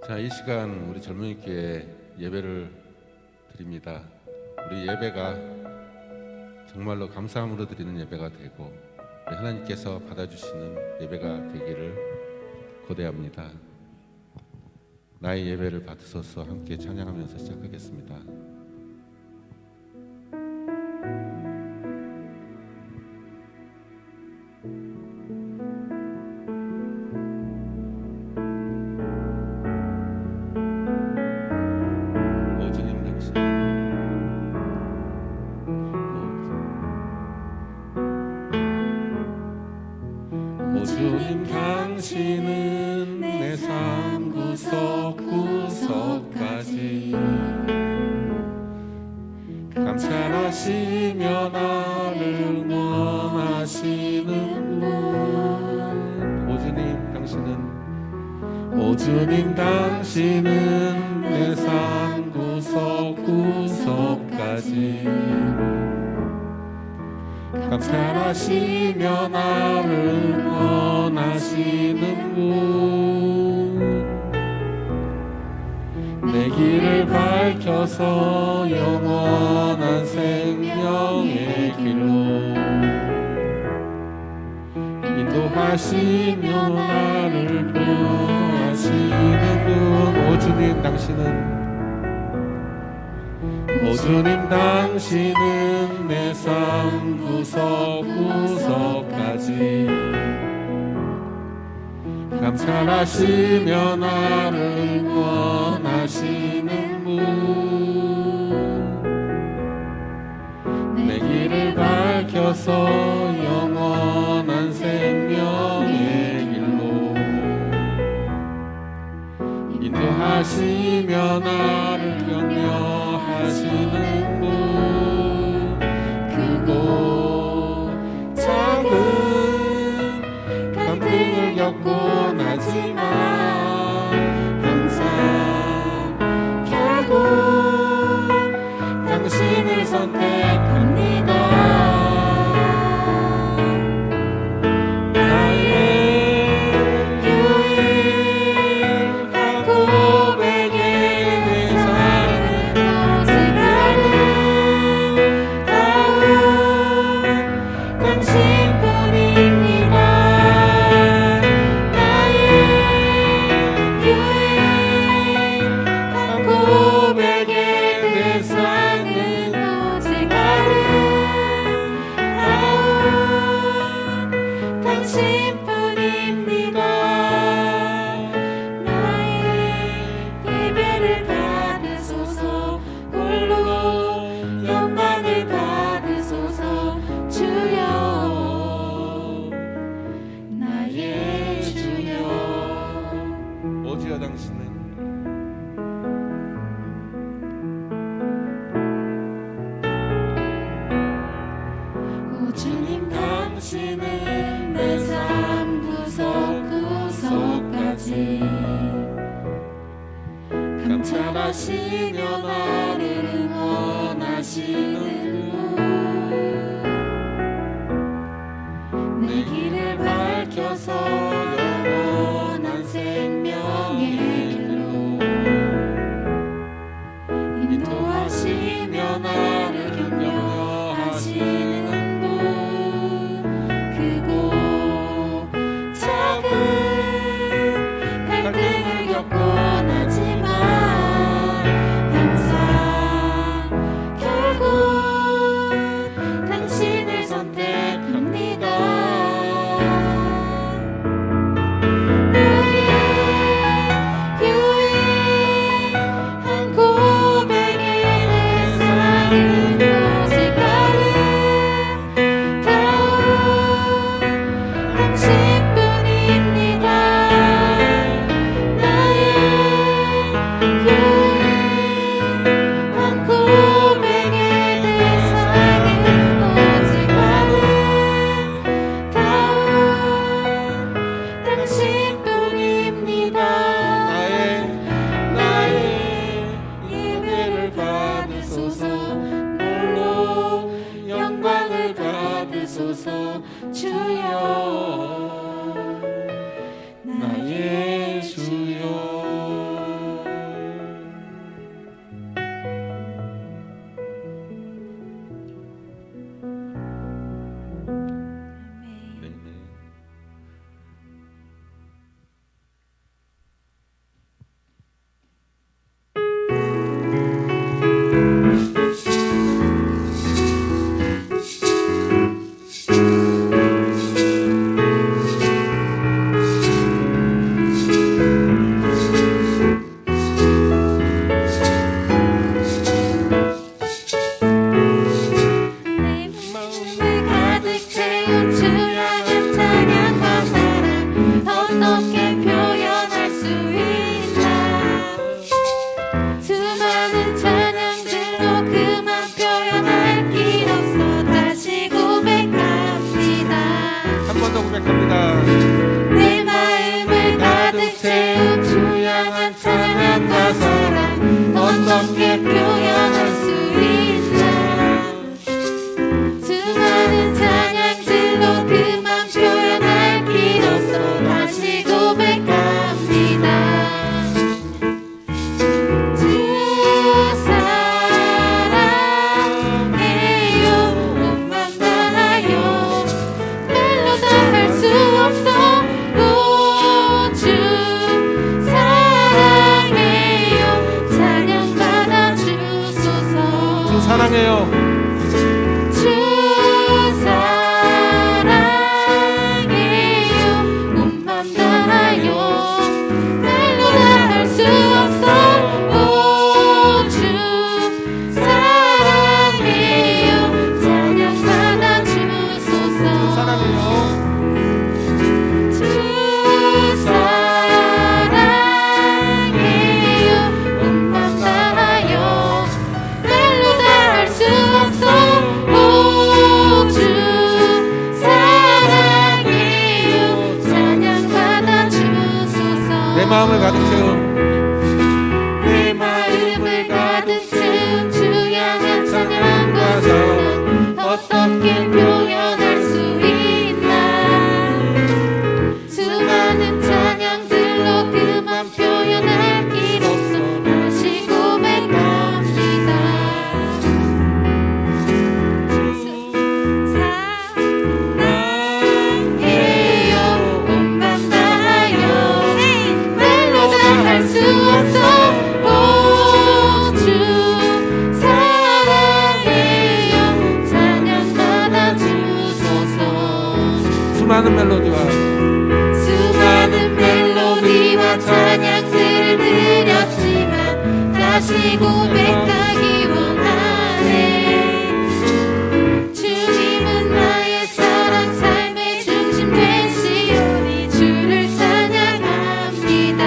자, 이 시간 우리 젊은이교회 예배를 드립니다. 우리 예배가 정말로 감사함으로 드리는 예배가 되고 우리 하나님께서 받아주시는 예배가 되기를 고대합니다. 나의 예배를 받으소서. 함께 찬양하면서 시작하겠습니다. 주님 당신은 내 삶 구석구석까지 감찰하시며 나를 원하시는 분. 오 주님 당신은 내 삶 구석구석까지 감찰하시며 나를 원하시는 분. 내 길을 밝혀서 영원한 생명의 길로 인도하시며 나를 보호하시는 분. 오 주님 당신은 내 삶 구석구석까지 감찰하시며 나를 원하시는 분. 내 길을 밝혀서 영원한 생명의 길로 인도하시며 나를 격려하시는 분. 크고 작은 갈등을 겪곤 하지만 항상 결국 당신을 선택합니다. 나의 유일한 고백에 내 삶은 오직 아름다운 당신뿐입니다. 나의 유일한 고백에 내 삶은 오직 아름다운 당신뿐입니다. 나의 예배를 받으소서. 홀로 영광을 받으소서. 주여 나의 주여. 오주여 당신은 오 주님 당신은 내 삶 구석구석까지 감찰하시며 나를 원하시는 분. 내 길을 밝혀서 영원한 생명의 길로 인도하시며 나를 격려하시는 분. 크고 작은 갈등을 겪곤 하지만 항상 결국 당신을 선택합니다. 어떻게 표현할 수 있나 수많은 찬양들로 그만 표현할 길 없어 다시 고백합니다 주 사랑해요 온맘 다하여 말로 다 할 수 없어 오 주 사랑해요 찬양 받아 주소서 주 사랑해요. 주 사랑해요 온맘 다하여 말로 다 할 수 없어 오 주 사랑해요 찬양 받아 주소서 사랑해요. 주 사랑해요 온맘 다하여 말로 다 할 수 없어 오 주 사랑해요 찬양 받아 주소서 내 마음을 가득 채운 내 마음을 가득 채운 주 향한 찬양과 사랑 어떻게 표현할 수 있나 수많은 찬양들로 그만 표현할 길 없어 다시 고백합니다 사랑해요 온맘 다하여 말로 다 할 수 없어 오 주 사랑해요 찬양 받아 주소서 수많은 멜로디와 수많은 멜로디와 찬양들을 드렸지만 다시 고백하기 원하네 주님은 나의 사랑 삶의 중심 되시오니 주를 찬양합니다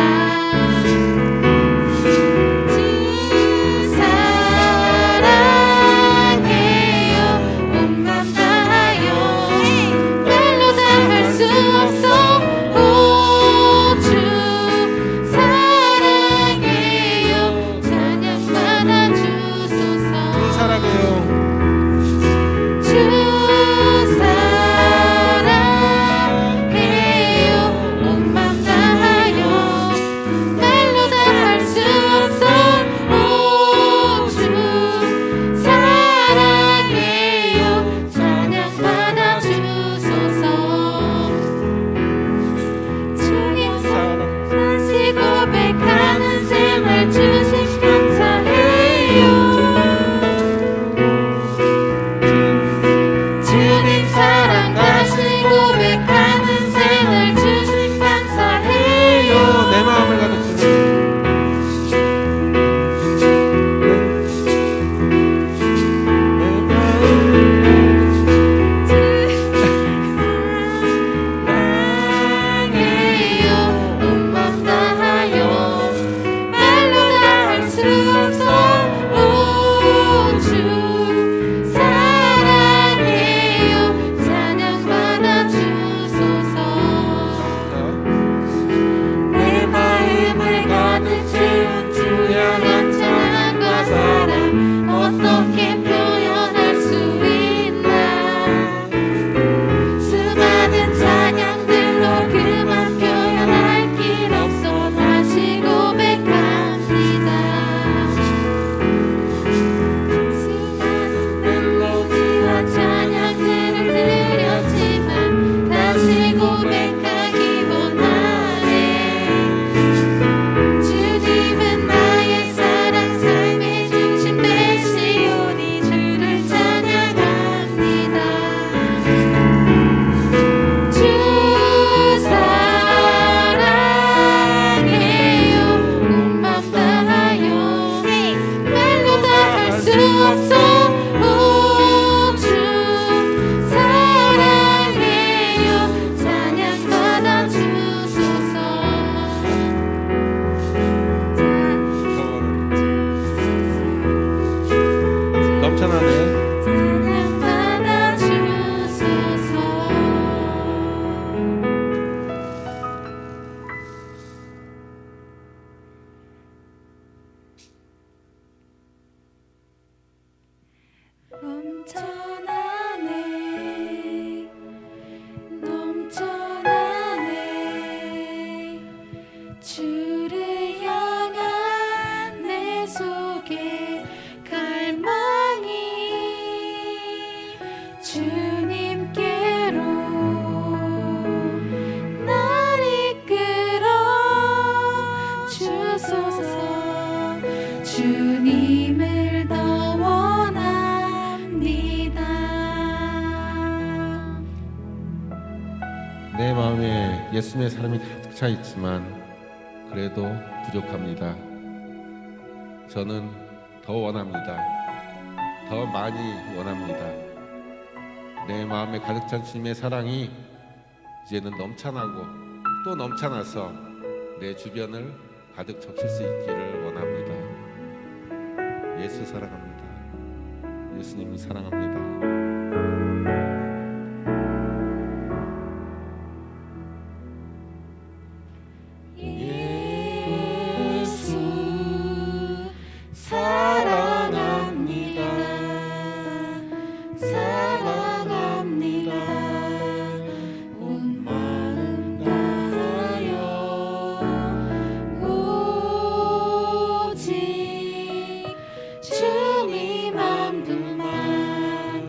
주 사랑해요 온맘 다하여 말로 다 할 수 없어 오 주 사랑해요 찬양 받아 주소서 사랑해요. 주 사랑해요 온맘 다하여 말로 다 할 수 없어 오 주 사랑해요 찬양 받아 주소서 주님 사랑 다시 고백하는 생활 주신 감사해요 주님 사랑 다시 고백하는 생을 주신 감사해요 내 마음을 가득 채운 사랑해요 온맘 다하여 말로 다 할 수 없어 오 주 사랑해요 찬양 받아 주소서 내 마음을 가득 채운 주 향한 찬양과 사랑 어떻게 표현할 수 있나 수많은 찬양들로 그만 표현할 길 없어 다시 고백합니다 수많은 멜로디와 찬양들을 드렸지만 다시 고백하기 원하네 주님은 나의 사랑 삶의 중심 되시오니 주를 찬양합니다 주 사랑해요 온맘 다하여 말로 다 할 수 없어 오 주 사랑해요 찬양 받아 주소서 넘쳐나네. 찬양 받아 주소서 넘쳐나네 주를 향한 내 속에 갈망이 주님께로 날 이끌어 주소서 주님을 더 원합니다. 내 마음에 예수님의 사랑이 가득 차 있지만 그래도 부족합니다. 저는 더 원합니다. 더 많이 원합니다. 내 마음에 가득 찬 주님의 사랑이 이제는 넘쳐나고 또 넘쳐나서 내 주변을 가득 적실 수 있기를 원합니다. 예수 사랑합니다. 예수님을 사랑합니다. 예수 사랑합니다. 사랑합니다. 온 마음 다하여 오직 주님 한 분만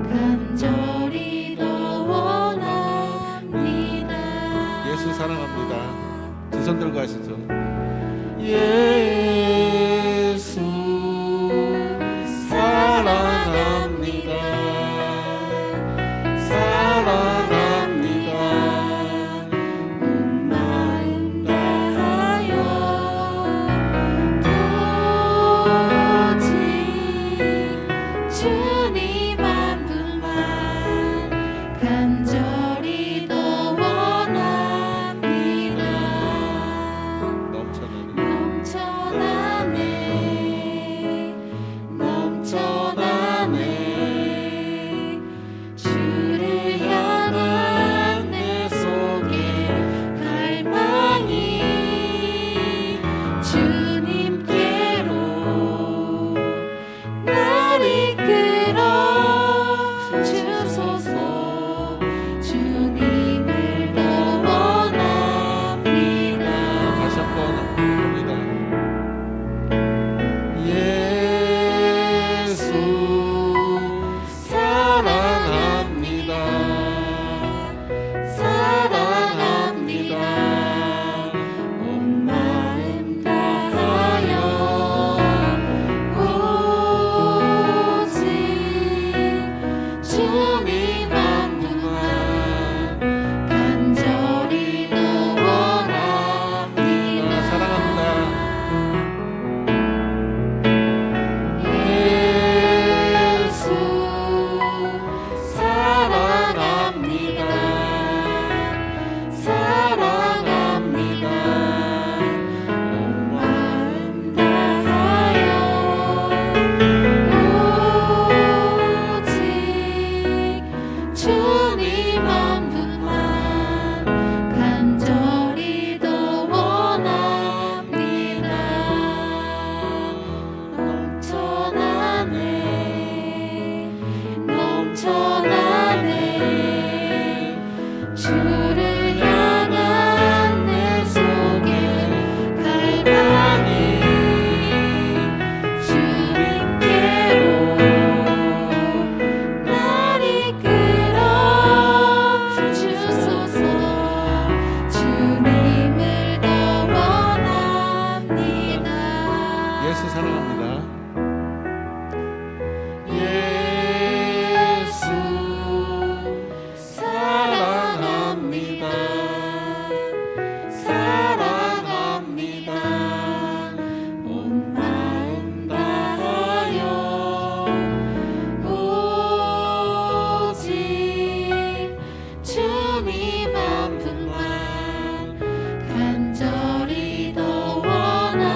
간절히 더 원합니다. 예수 사랑합니다. 두 손 들고 하시죠. 예수 사랑합니다. 사랑합니다. 온 마음 다하여 오직 주님 한 분만 간절히 더 원합니다. 넘쳐나는 넘쳐나네 주를 향한 내 속에 갈망이 주님께로 날 이끌어 주소서 주님을 더 원합니다. 다시 한번 합니다. 예수 사랑합니다. 사랑합니다. 온 마음 다하여 오직 주님 한 분만 간절히 더 원합니다. 사랑합니다. 예수 사랑합니다. 사랑합니다. 온 마음 다하여 오직 주님 한 분만 간절히 더 원합니다. 넘쳐나네 주를 향한 내 속에 갈망이 주님께로 날 이끌어 주소서 주님을 더 원합니다. 예수 사랑합니다. 예수 사랑합니다. 사랑합니다. 온 마음 다하여 오직 주님 한 분만 간절히 더 원합니다.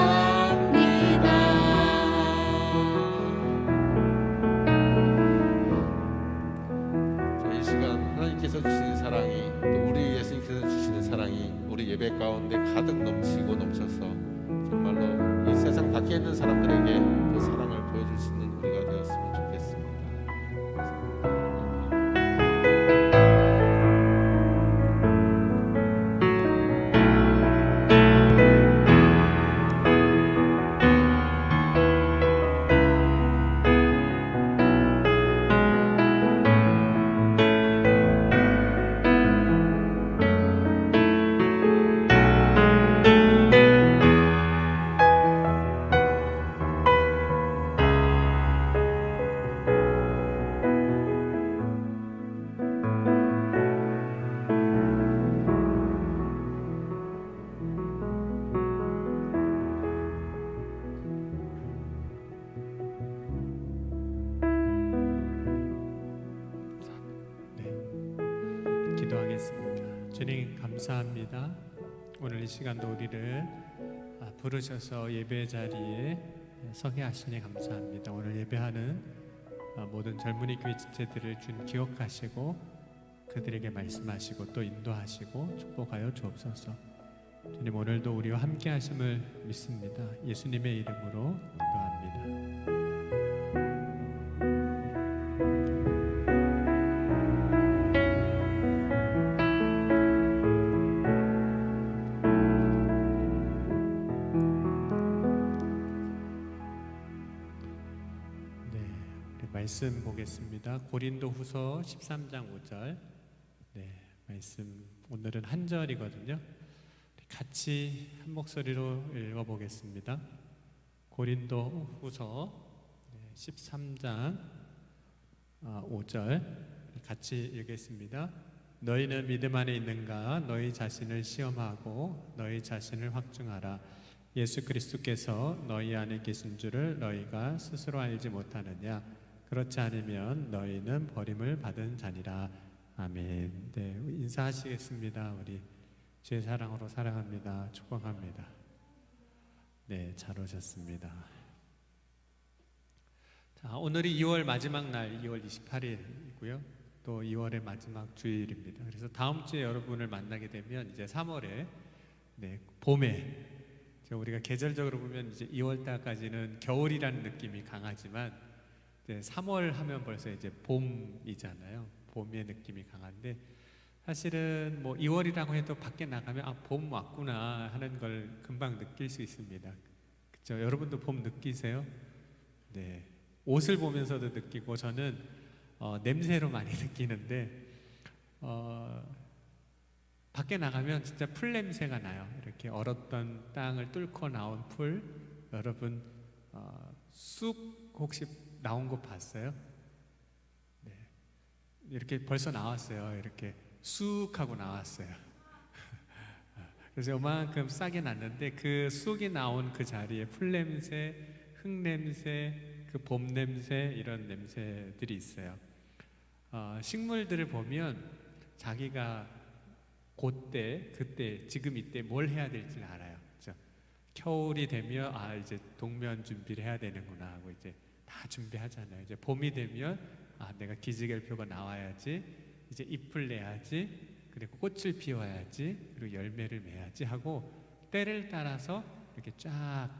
자, 이 시간 하나님께서 주시는 사랑이 또 우리 예수님께서 주시는 사랑이 우리 예배 가운데 가득 넘치고 넘쳐서 정말로 이 세상 밖에 있는 사람들에게 그 사랑을 보여줄 수 있는 우리가 되었으면 좋겠습니다. 주님 감사합니다. 오늘 이 시간도 우리를 부르셔서 예배 자리에 서게 하시니 감사합니다. 오늘 예배하는 모든 젊은이 교회 지체들을 주님 기억하시고 그들에게 말씀하시고 또 인도하시고 축복하여 주옵소서. 주님 오늘도 우리와 함께 하심을 믿습니다. 예수님의 이름으로 기도합니다. 말씀 보겠습니다. 고린도후서 13장 5절. 말씀 오늘은 한 절이거든요. 같이 한 목소리로 읽어 보겠습니다. 고린도후서 13장 5절 같이 읽겠습니다. 너희는 믿음 안에 있는가? 너희 자신을 시험하고 너희 자신을 확증하라. 예수 그리스도께서 너희 안에 계신 줄을 너희가 스스로 알지 못하느냐? 그렇지 않으면 너희는 버림을 받은 자니라. 아멘. 인사하시겠습니다. 우리 주의 사랑으로 사랑합니다. 축복합니다. 잘 오셨습니다. 자, 오늘이 2월 마지막 날, 2월 28일이고요. 또 2월의 마지막 주일입니다. 그래서 다음 주에 여러분을 만나게 되면 이제 3월에 봄에 우리가 계절적으로 보면 이제 2월 달까지는 겨울이라는 느낌이 강하지만 3월 하면 벌써 이제 봄이잖아요. 봄의 느낌이 강한데 사실은 뭐 2월이라고 해도 밖에 나가면 봄 왔구나 하는 걸 금방 느낄 수 있습니다. 그렇죠? 여러분도 봄 느끼세요? 옷을 보면서도 느끼고 저는 냄새로 많이 느끼는데 밖에 나가면 진짜 풀 냄새가 나요. 이렇게 얼었던 땅을 뚫고 나온 풀. 여러분 쑥 혹시 나온 거 봤어요? 이렇게 벌써 나왔어요. 이렇게 쑥 하고 나왔어요. 그래서 요만큼 싸게 났는데 그 쑥이 나온 그 자리에 풀 냄새, 흙 냄새, 그 봄 냄새 이런 냄새들이 있어요. 식물들을 보면 자기가 그때 지금 이때 뭘 해야 될지 알아요. 그렇죠? 겨울이 되면 이제 동면 준비를 해야 되는구나 하고 이제 다 준비하잖아요. 이제 봄이 되면 내가 기지개표가 나와야지, 이제 잎을 내야지, 그리고 꽃을 피워야지, 그리고 열매를 맺어야지 하고 때를 따라서 이렇게 쫙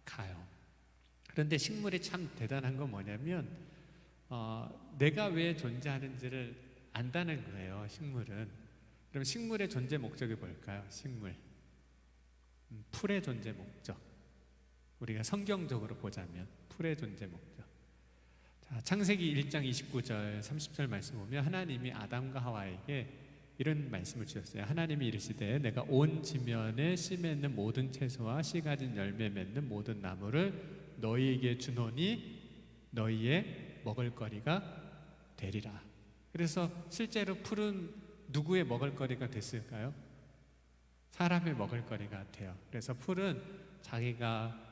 가요. 그런데 식물이 참 대단한 건 뭐냐면 내가 왜 존재하는지를 안다는 거예요. 식물은. 그럼 식물의 존재 목적이 뭘까요? 식물 풀의 존재 목적. 우리가 성경적으로 보자면 풀의 존재 목적. 자, 창세기 1장 29절 30절 말씀 보면 하나님이 아담과 하와에게 이런 말씀을 주셨어요. 하나님이 이르시되 내가 온 지면에 씨 맺는 모든 채소와 씨 가진 열매 맺는 모든 나무를 너희에게 주노니 너희의 먹을거리가 되리라. 그래서 실제로 풀은 누구의 먹을거리가 됐을까요? 사람의 먹을거리가 돼요. 그래서 풀은 자기가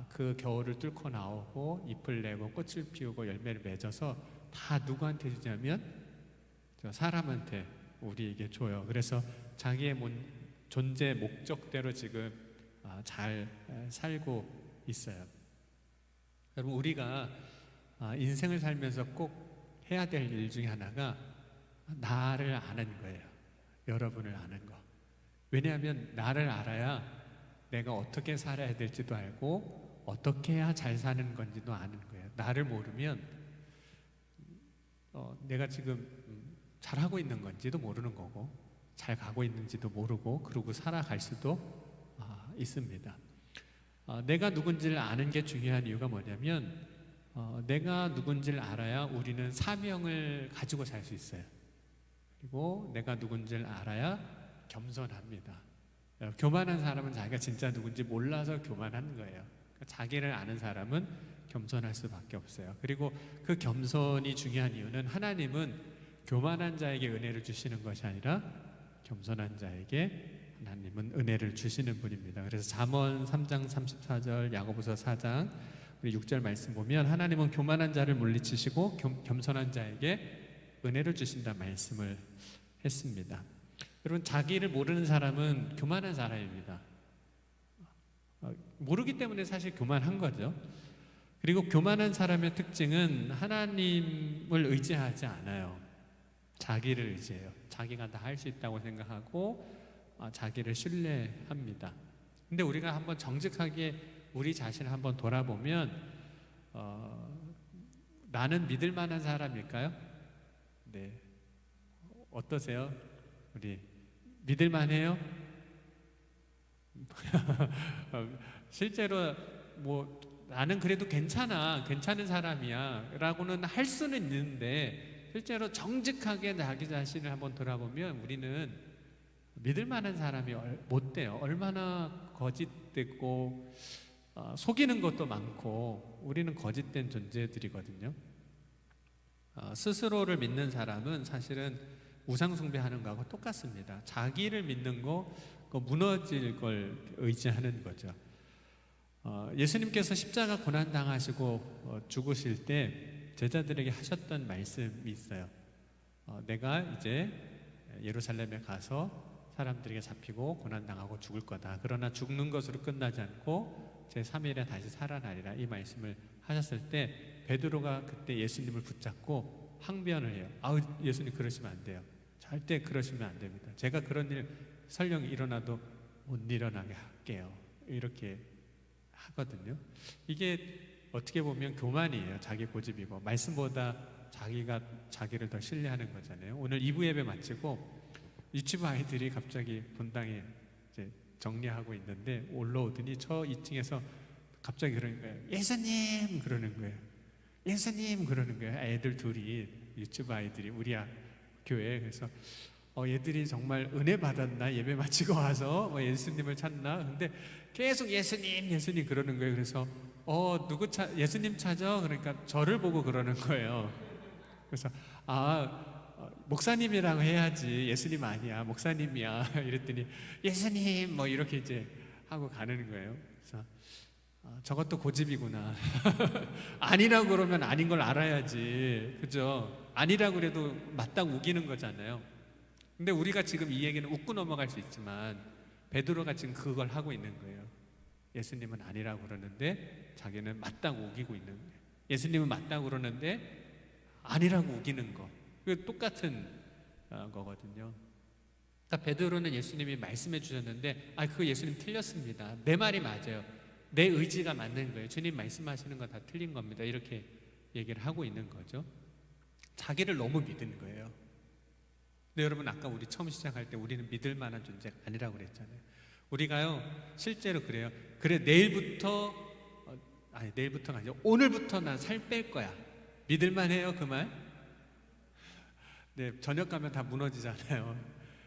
그 겨울을 뚫고 나오고 잎을 내고 꽃을 피우고 열매를 맺어서 다 누구한테 주냐면 사람한테, 우리에게 줘요. 그래서 자기의 존재 목적대로 지금 잘 살고 있어요. 여러분, 우리가 인생을 살면서 꼭 해야 될 일 중에 하나가 나를 아는 거예요. 여러분을 아는 거. 왜냐하면 나를 알아야 내가 어떻게 살아야 될지도 알고 어떻게 해야 잘 사는 건지도 아는 거예요. 나를 모르면 내가 지금 잘하고 있는 건지도 모르는 거고 잘 가고 있는지도 모르고 그러고 살아갈 수도 있습니다. 내가 누군지를 아는 게 중요한 이유가 뭐냐면 내가 누군지를 알아야 우리는 사명을 가지고 살 수 있어요. 그리고 내가 누군지를 알아야 겸손합니다. 교만한 사람은 자기가 진짜 누군지 몰라서 교만한 거예요. 그러니까 자기를 아는 사람은 겸손할 수밖에 없어요. 그리고 그 겸손이 중요한 이유는 하나님은 교만한 자에게 은혜를 주시는 것이 아니라 겸손한 자에게 하나님은 은혜를 주시는 분입니다. 그래서 잠언 3장 34절, 야고보서 4장 6절 말씀 보면 하나님은 교만한 자를 물리치시고 겸손한 자에게 은혜를 주신다 말씀을 했습니다. 여러분, 자기를 모르는 사람은 교만한 사람입니다. 모르기 때문에 사실 교만한 거죠. 그리고 교만한 사람의 특징은 하나님을 의지하지 않아요. 자기를 의지해요. 자기가 다 할 수 있다고 생각하고 자기를 신뢰합니다. 근데 우리가 한번 정직하게 우리 자신을 한번 돌아보면 나는 믿을 만한 사람일까요? 네. 어떠세요? 우리 믿을 만해요? 실제로 뭐 나는 그래도 괜찮은 사람이야 라고는 할 수는 있는데, 실제로 정직하게 자기 자신을 한번 돌아보면 우리는 믿을 만한 사람이 못 돼요. 얼마나 거짓되고 속이는 것도 많고 우리는 거짓된 존재들이거든요. 스스로를 믿는 사람은 사실은 우상숭배하는 거하고 똑같습니다. 자기를 믿는 거 무너질 걸 의지하는 거죠. 예수님께서 십자가 고난 당하시고 죽으실 때 제자들에게 하셨던 말씀이 있어요. 내가 이제 예루살렘에 가서 사람들에게 잡히고 고난 당하고 죽을 거다. 그러나 죽는 것으로 끝나지 않고 제 3일에 다시 살아나리라, 이 말씀을 하셨을 때 베드로가 그때 예수님을 붙잡고 항변을 해요. 예수님 그러시면 안 돼요. 절대 그러시면 안 됩니다. 제가 그런 일 설령 일어나도 못 일어나게 할게요. 이렇게 하거든요. 이게 어떻게 보면 교만이에요. 자기 고집이고 말씀보다 자기가 자기를 더 신뢰하는 거잖아요. 오늘 2부 예배 마치고 유치부 아이들이 갑자기 본당에 이제 정리하고 있는데 올라오더니 저 2층에서 갑자기 그러는 거예요. 예수님 그러는 거예요. 예수님 그러는 거예요. 애들 둘이, 유치부 아이들이 우리 교회. 그래서 얘들이 정말 은혜 받았나, 예배 마치고 와서 예수님을 찾나. 근데 계속 예수님 예수님 그러는 거예요. 그래서 예수님 찾아? 그러니까 저를 보고 그러는 거예요. 그래서 목사님이라고 해야지, 예수님 아니야, 목사님이야. 이랬더니 예수님 이렇게 이제 하고 가는 거예요. 그래서 저것도 고집이구나. 아니라고 그러면 아닌 걸 알아야지, 그죠? 아니라고 그래도 맞다고 우기는 거잖아요. 근데 우리가 지금 이 얘기는 웃고 넘어갈 수 있지만 베드로가 지금 그걸 하고 있는 거예요. 예수님은 아니라고 그러는데 자기는 맞다고 우기고 있는 거예요. 예수님은 맞다고 그러는데 아니라고 우기는 거. 그게 똑같은 거거든요. 그러니까 베드로는 예수님이 말씀해 주셨는데 그 예수님 틀렸습니다. 내 말이 맞아요. 내 의지가 맞는 거예요. 주님 말씀하시는 거 다 틀린 겁니다. 이렇게 얘기를 하고 있는 거죠. 자기를 너무 믿은 거예요. 근데 여러분, 아까 우리 처음 시작할 때 우리는 믿을 만한 존재가 아니라고 그랬잖아요. 우리가요 실제로 그래요. 그래 내일부터가 아니라 오늘부터 난 살 뺄 거야. 믿을 만해요 그 말? 네, 저녁 가면 다 무너지잖아요.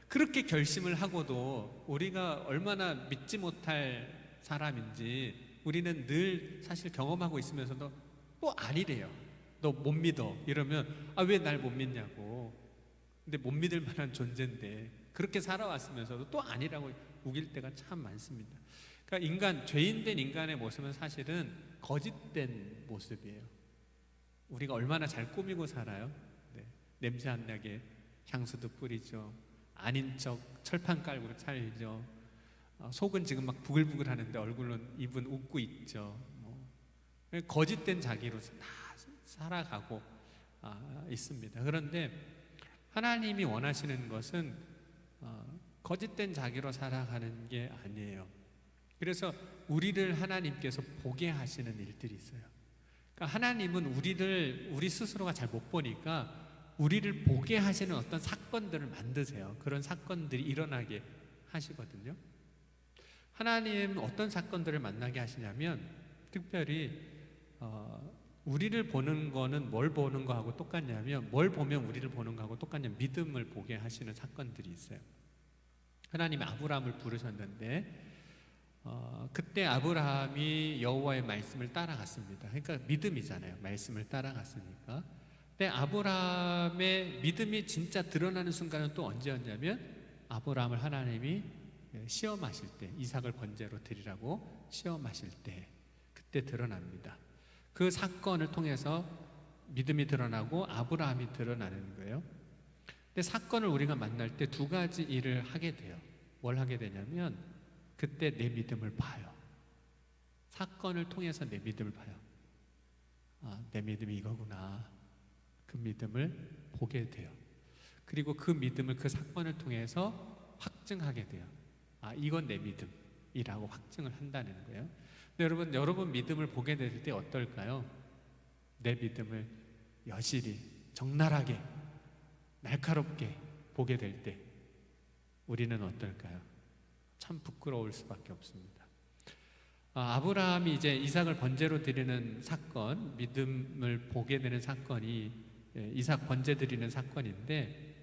그렇게 결심을 하고도 우리가 얼마나 믿지 못할 사람인지 우리는 늘 사실 경험하고 있으면서도 또 아니래요. 너 못 믿어 이러면 왜 날 못 믿냐고. 근데 못 믿을 만한 존재인데 그렇게 살아왔으면서도 또 아니라고 우길 때가 참 많습니다. 그러니까 죄인된 인간의 모습은 사실은 거짓된 모습이에요. 우리가 얼마나 잘 꾸미고 살아요. 네. 냄새 안 나게 향수도 뿌리죠. 아닌 척 철판 깔고 살죠. 속은 지금 막 부글부글 하는데 얼굴은 입은 웃고 있죠. 거짓된 자기로 다 살아가고 있습니다. 그런데 하나님이 원하시는 것은 거짓된 자기로 살아가는 게 아니에요. 그래서 우리를 하나님께서 보게 하시는 일들이 있어요. 그러니까 하나님은 우리 스스로가 잘 못 보니까 우리를 보게 하시는 어떤 사건들을 만드세요. 그런 사건들이 일어나게 하시거든요. 하나님은 어떤 사건들을 만나게 하시냐면 특별히 우리를 보는 거는 뭘 보는 거하고 똑같냐면, 뭘 보면 우리를 보는 거하고 똑같냐면 믿음을 보게 하시는 사건들이 있어요. 하나님이 아브라함을 부르셨는데 그때 아브라함이 여호와의 말씀을 따라갔습니다. 그러니까 믿음이잖아요. 말씀을 따라갔으니까. 근데 아브라함의 믿음이 진짜 드러나는 순간은 또 언제였냐면 아브라함을 하나님이 시험하실 때, 이삭을 번제로 드리라고 시험하실 때, 그때 드러납니다. 그 사건을 통해서 믿음이 드러나고 아브라함이 드러나는 거예요. 근데 사건을 우리가 만날 때 두 가지 일을 하게 돼요. 뭘 하게 되냐면 그때 내 믿음을 봐요. 사건을 통해서 내 믿음을 봐요. 아, 내 믿음이 이거구나. 그 믿음을 보게 돼요. 그리고 그 믿음을 그 사건을 통해서 확증하게 돼요. 아, 이건 내 믿음이라고 확증을 한다는 거예요. 근데 여러분 믿음을 보게 될 때 어떨까요? 내 믿음을 여실히 적나라하게 날카롭게 보게 될 때 우리는 어떨까요? 참 부끄러울 수밖에 없습니다. 아브라함이 이제 이삭을 번제로 드리는 사건, 믿음을 보게 되는 사건이 이삭 번제 드리는 사건인데,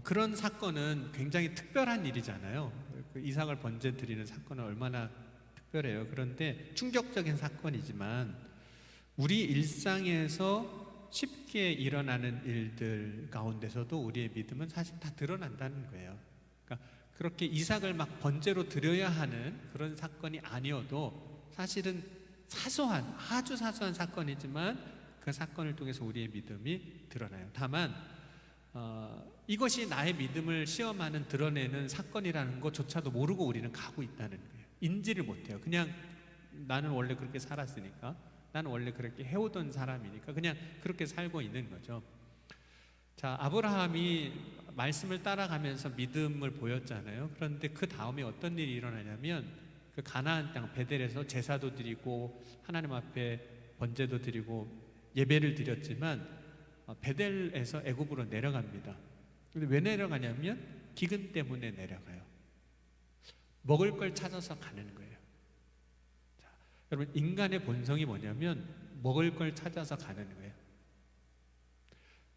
그런 사건은 굉장히 특별한 일이잖아요. 그 이삭을 번제 드리는 사건은 얼마나 특별해요. 그런데 충격적인 사건이지만 우리 일상에서 쉽게 일어나는 일들 가운데서도 우리의 믿음은 사실 다 드러난다는 거예요. 그러니까 그렇게 이삭을 막 번제로 드려야 하는 그런 사건이 아니어도 사실은 사소한, 아주 사소한 사건이지만 그 사건을 통해서 우리의 믿음이 드러나요. 다만 이것이 나의 믿음을 시험하는, 드러내는 사건이라는 것조차도 모르고 우리는 가고 있다는 거예요. 인지를 못해요. 그냥 나는 원래 그렇게 살았으니까, 나는 원래 그렇게 해오던 사람이니까 그냥 그렇게 살고 있는 거죠. 자, 아브라함이 말씀을 따라가면서 믿음을 보였잖아요. 그런데 그 다음에 어떤 일이 일어나냐면 그 가나안 땅 베델에서 제사도 드리고 하나님 앞에 번제도 드리고 예배를 드렸지만 베델에서 애굽으로 내려갑니다. 근데 왜 내려가냐면 기근 때문에 내려가요. 먹을 걸 찾아서 가는 거예요. 자, 여러분, 인간의 본성이 뭐냐면 먹을 걸 찾아서 가는 거예요.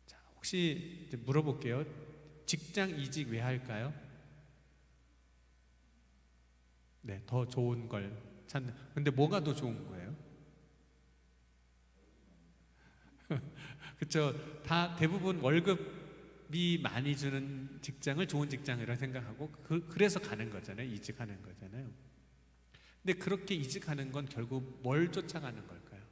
자, 혹시 이제 물어볼게요. 직장 이직 왜 할까요? 네, 더 좋은 걸 찾는. 근데 뭐가 더 좋은 거예요? 그렇죠. 다 대부분 월급이 많이 주는 직장을 좋은 직장이라고 생각하고 그래서 가는 거잖아요. 이직하는 거잖아요. 근데 그렇게 이직하는 건 결국 뭘 쫓아가는 걸까요?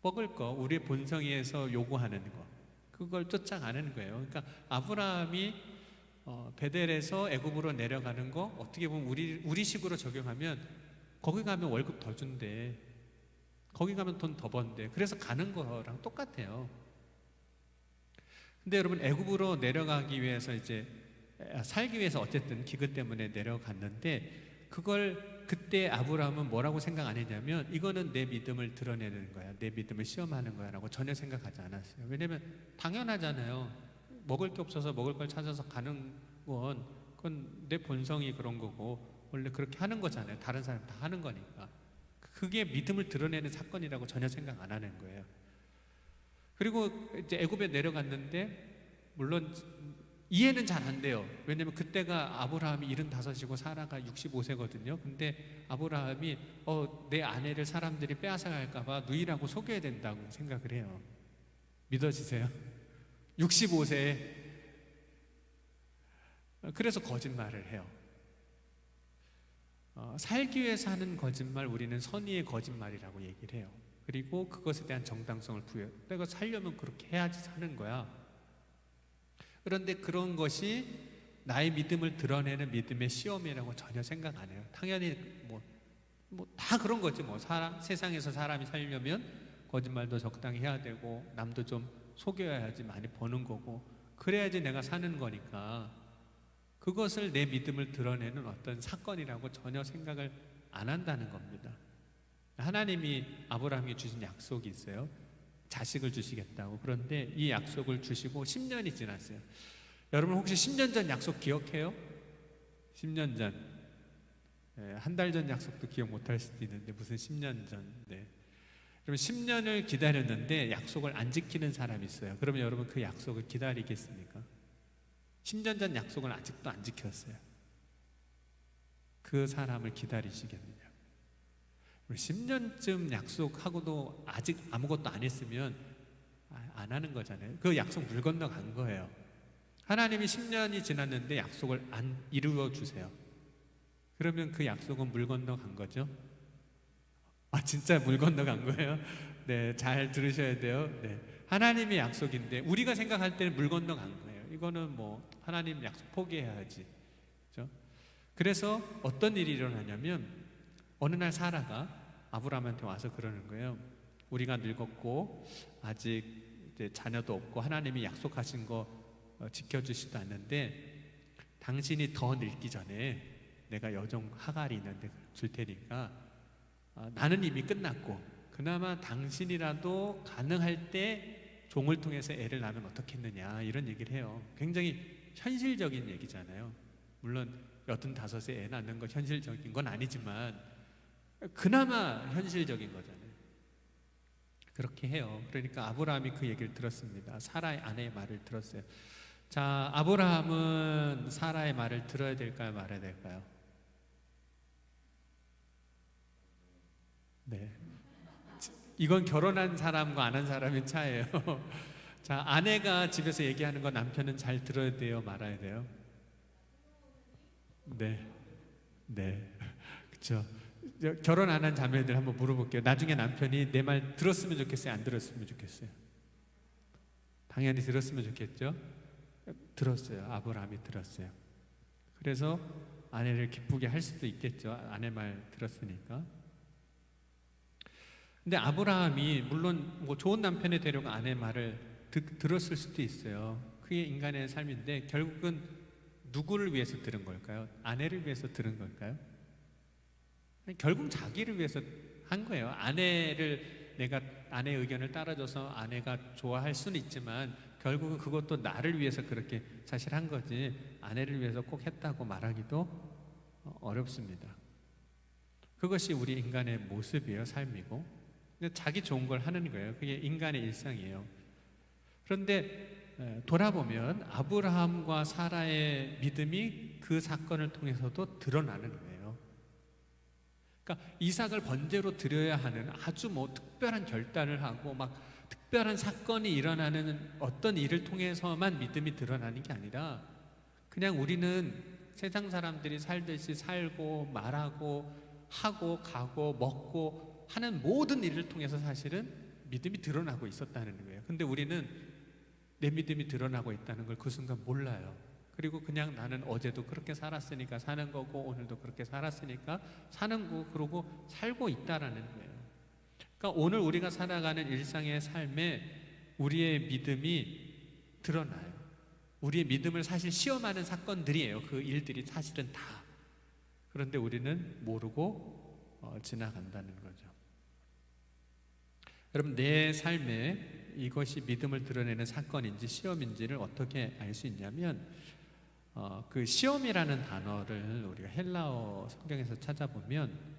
먹을 거, 우리의 본성에서 요구하는 거, 그걸 쫓아가는 거예요. 그러니까 아브라함이 베델에서 애굽으로 내려가는 거 어떻게 보면 우리식으로 적용하면 거기 가면 월급 더 준대, 거기 가면 돈 더 번대, 그래서 가는 거랑 똑같아요. 근데 여러분, 애굽으로 내려가기 위해서 이제 살기 위해서 어쨌든 기근 때문에 내려갔는데 그걸 그때 아브라함은 뭐라고 생각 안 했냐면 이거는 내 믿음을 드러내는 거야, 내 믿음을 시험하는 거야 라고 전혀 생각하지 않았어요. 왜냐면 당연하잖아요. 먹을 게 없어서 먹을 걸 찾아서 가는 건 그건 내 본성이 그런 거고 원래 그렇게 하는 거잖아요. 다른 사람 다 하는 거니까. 그게 믿음을 드러내는 사건이라고 전혀 생각 안 하는 거예요. 그리고 이제 애굽에 내려갔는데 물론 이해는 잘 안 돼요. 왜냐면 그때가 아브라함이 75이고 사라가 65세거든요. 근데 아브라함이 내 아내를 사람들이 빼앗아 갈까 봐 누이라고 속여야 된다고 생각을 해요. 믿어지세요? 65세에. 그래서 거짓말을 해요. 살기 위해서 하는 거짓말, 우리는 선의의 거짓말이라고 얘기를 해요. 그리고 그것에 대한 정당성을 부여해요. 내가 살려면 그렇게 해야지 사는 거야. 그런데 그런 것이 나의 믿음을 드러내는 믿음의 시험이라고 전혀 생각 안 해요. 당연히 다 그런 거지. 세상에서 사람이 살려면 거짓말도 적당히 해야 되고 남도 좀 속여야지 많이 버는 거고 그래야지 내가 사는 거니까 그것을 내 믿음을 드러내는 어떤 사건이라고 전혀 생각을 안 한다는 겁니다. 하나님이 아브라함에게 주신 약속이 있어요. 자식을 주시겠다고. 그런데 이 약속을 주시고 10년이 지났어요. 여러분 혹시 10년 전 약속 기억해요? 10년 전. 한 달 전 약속도 기억 못할 수도 있는데 무슨 10년 전. 네. 그러면 10년을 기다렸는데 약속을 안 지키는 사람이 있어요. 그러면 여러분 그 약속을 기다리겠습니까? 10년 전 약속을 아직도 안 지켰어요. 그 사람을 기다리시겠느냐? 10년쯤 약속하고도 아직 아무것도 안 했으면 안 하는 거잖아요. 그 약속 물 건너 간 거예요. 하나님이 10년이 지났는데 약속을 안 이루어 주세요. 그러면 그 약속은 물 건너 간 거죠? 진짜 물 건너 간 거예요? 네, 잘 들으셔야 돼요. 네. 하나님의 약속인데 우리가 생각할 때는 물 건너간 거예요. 이거는 뭐 하나님 약속 포기해야지. 그렇죠? 그래서 어떤 일이 일어나냐면 어느 날 사라가 아브라함한테 와서 그러는 거예요. 우리가 늙었고 아직 이제 자녀도 없고 하나님이 약속하신 거 지켜주지도 않는데 당신이 더 늙기 전에 내가 여종 하갈이 있는데 줄 테니까 나는 이미 끝났고 그나마 당신이라도 가능할 때 종을 통해서 애를 낳으면 어떻겠느냐 이런 얘기를 해요. 굉장히 현실적인 얘기잖아요. 물론 85세 애 낳는 건 현실적인 건 아니지만 그나마 현실적인 거잖아요. 그렇게 해요. 그러니까 아브라함이 그 얘기를 들었습니다. 사라의 아내의 말을 들었어요. 자, 아브라함은 사라의 말을 들어야 될까요? 말아야 될까요? 네. 이건 결혼한 사람과 안 한 사람의 차이예요. 자, 아내가 집에서 얘기하는 거 남편은 잘 들어야 돼요? 말아야 돼요? 네. 네. 그렇죠. 결혼 안 한 자매들 한번 물어볼게요. 나중에 남편이 내 말 들었으면 좋겠어요? 안 들었으면 좋겠어요? 당연히 들었으면 좋겠죠? 들었어요. 아브라함이 들었어요. 그래서 아내를 기쁘게 할 수도 있겠죠. 아내 말 들었으니까. 근데 아브라함이 물론 뭐 좋은 남편이 되려고 아내 말을 들었을 수도 있어요. 그게 인간의 삶인데 결국은 누구를 위해서 들은 걸까요? 아내를 위해서 들은 걸까요? 결국 자기를 위해서 한 거예요. 내가 아내의 의견을 따라줘서 아내가 좋아할 수는 있지만 결국은 그것도 나를 위해서 그렇게 사실 한 거지 아내를 위해서 꼭 했다고 말하기도 어렵습니다. 그것이 우리 인간의 모습이에요. 삶이고 자기 좋은 걸 하는 거예요. 그게 인간의 일상이에요. 그런데 돌아보면 아브라함과 사라의 믿음이 그 사건을 통해서도 드러나는 거예요. 그러니까 이삭을 번제로 드려야 하는 아주 뭐 특별한 결단을 하고 막 특별한 사건이 일어나는 어떤 일을 통해서만 믿음이 드러나는 게 아니라 그냥 우리는 세상 사람들이 살듯이 살고 말하고 하고 가고 먹고 하는 모든 일을 통해서 사실은 믿음이 드러나고 있었다는 거예요. 근데 우리는 내 믿음이 드러나고 있다는 걸 그 순간 몰라요. 그리고 그냥 나는 어제도 그렇게 살았으니까 사는 거고 오늘도 그렇게 살았으니까 사는 거 그러고 살고 있다라는 거예요. 그러니까 오늘 우리가 살아가는 일상의 삶에 우리의 믿음이 드러나요. 우리의 믿음을 사실 시험하는 사건들이에요. 그 일들이 사실은 다. 그런데 우리는 모르고 지나간다는 거죠. 여러분 내 삶에 이것이 믿음을 드러내는 사건인지 시험인지를 어떻게 알 수 있냐면 그 시험이라는 단어를 우리가 헬라어 성경에서 찾아보면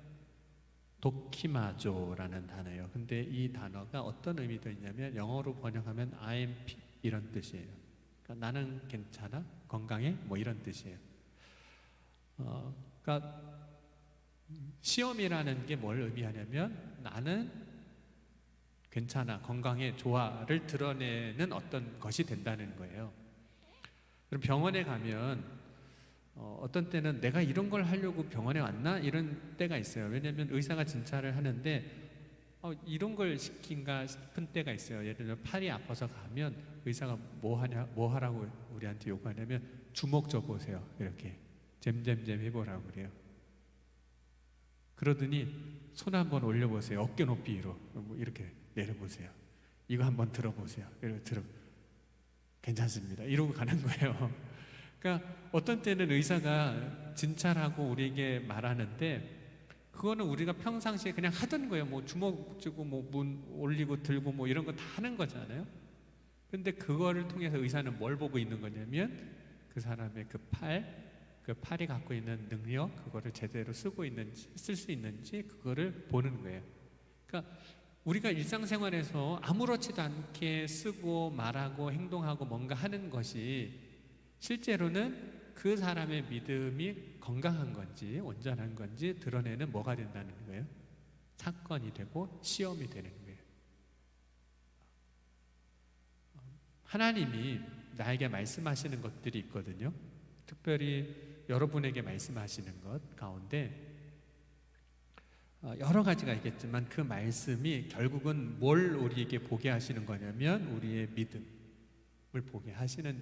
도키마조라는 단어예요. 근데 이 단어가 어떤 의미도 있냐면 영어로 번역하면 I'm fit 이런 뜻이에요. 그러니까 나는 괜찮아, 건강해, 뭐 이런 뜻이에요. 그러니까 시험이라는 게 뭘 의미하냐면 나는 괜찮아, 건강해, 좋아를 드러내는 어떤 것이 된다는 거예요. 그럼 병원에 가면 어떤 때는 내가 이런 걸 하려고 병원에 왔나? 이런 때가 있어요. 왜냐하면 의사가 진찰을 하는데 이런 걸 시킨가 싶은 때가 있어요. 예를 들면 팔이 아파서 가면 의사가 뭐 하라고 우리한테 요구하냐면 주먹 져보세요. 이렇게 잼잼잼 해보라고 그래요. 그러더니 손 한번 올려보세요. 어깨 높이 위로 이렇게 내려보세요. 이거 한번 들어보세요. 이렇게 괜찮습니다. 이러고 가는 거예요. 그러니까 어떤 때는 의사가 진찰하고 우리에게 말하는데 그거는 우리가 평상시에 그냥 하던 거예요. 뭐 주먹 쥐고 뭐 문 올리고 들고 뭐 이런 거 다 하는 거잖아요. 근데 그거를 통해서 의사는 뭘 보고 있는 거냐면 그 사람의 그 팔이 갖고 있는 능력, 그거를 제대로 쓰고 있는지, 쓸 수 있는지 그거를 보는 거예요. 그러니까 우리가 일상생활에서 아무렇지도 않게 쓰고 말하고 행동하고 뭔가 하는 것이 실제로는 그 사람의 믿음이 건강한 건지 온전한 건지 드러내는 뭐가 된다는 거예요? 사건이 되고 시험이 되는 거예요. 하나님이 나에게 말씀하시는 것들이 있거든요. 특별히 여러분에게 말씀하시는 것 가운데 여러 가지가 있겠지만 그 말씀이 결국은 뭘 우리에게 보게 하시는 거냐면 우리의 믿음을 보게 하시는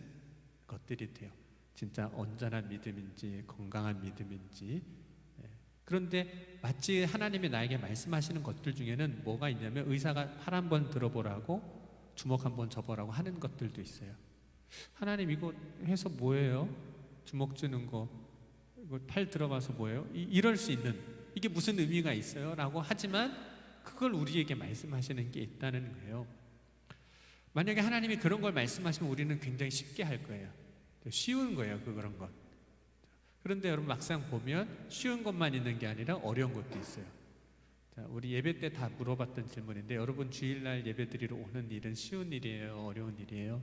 것들이 돼요. 진짜 온전한 믿음인지 건강한 믿음인지. 그런데 마치 하나님이 나에게 말씀하시는 것들 중에는 뭐가 있냐면 의사가 팔 한 번 들어보라고 주먹 한 번 접어라고 하는 것들도 있어요. 하나님 이거 해서 뭐예요? 주먹 주는 거 이거 팔 들어봐서 뭐예요? 이럴 수 있는 이게 무슨 의미가 있어요? 라고 하지만 그걸 우리에게 말씀하시는 게 있다는 거예요. 만약에 하나님이 그런 걸 말씀하시면 우리는 굉장히 쉽게 할 거예요. 쉬운 거예요, 그런 것. 그런데 여러분 막상 보면 쉬운 것만 있는 게 아니라 어려운 것도 있어요. 자, 우리 예배 때 다 물어봤던 질문인데 여러분 주일날 예배 드리러 오는 일은 쉬운 일이에요? 어려운 일이에요?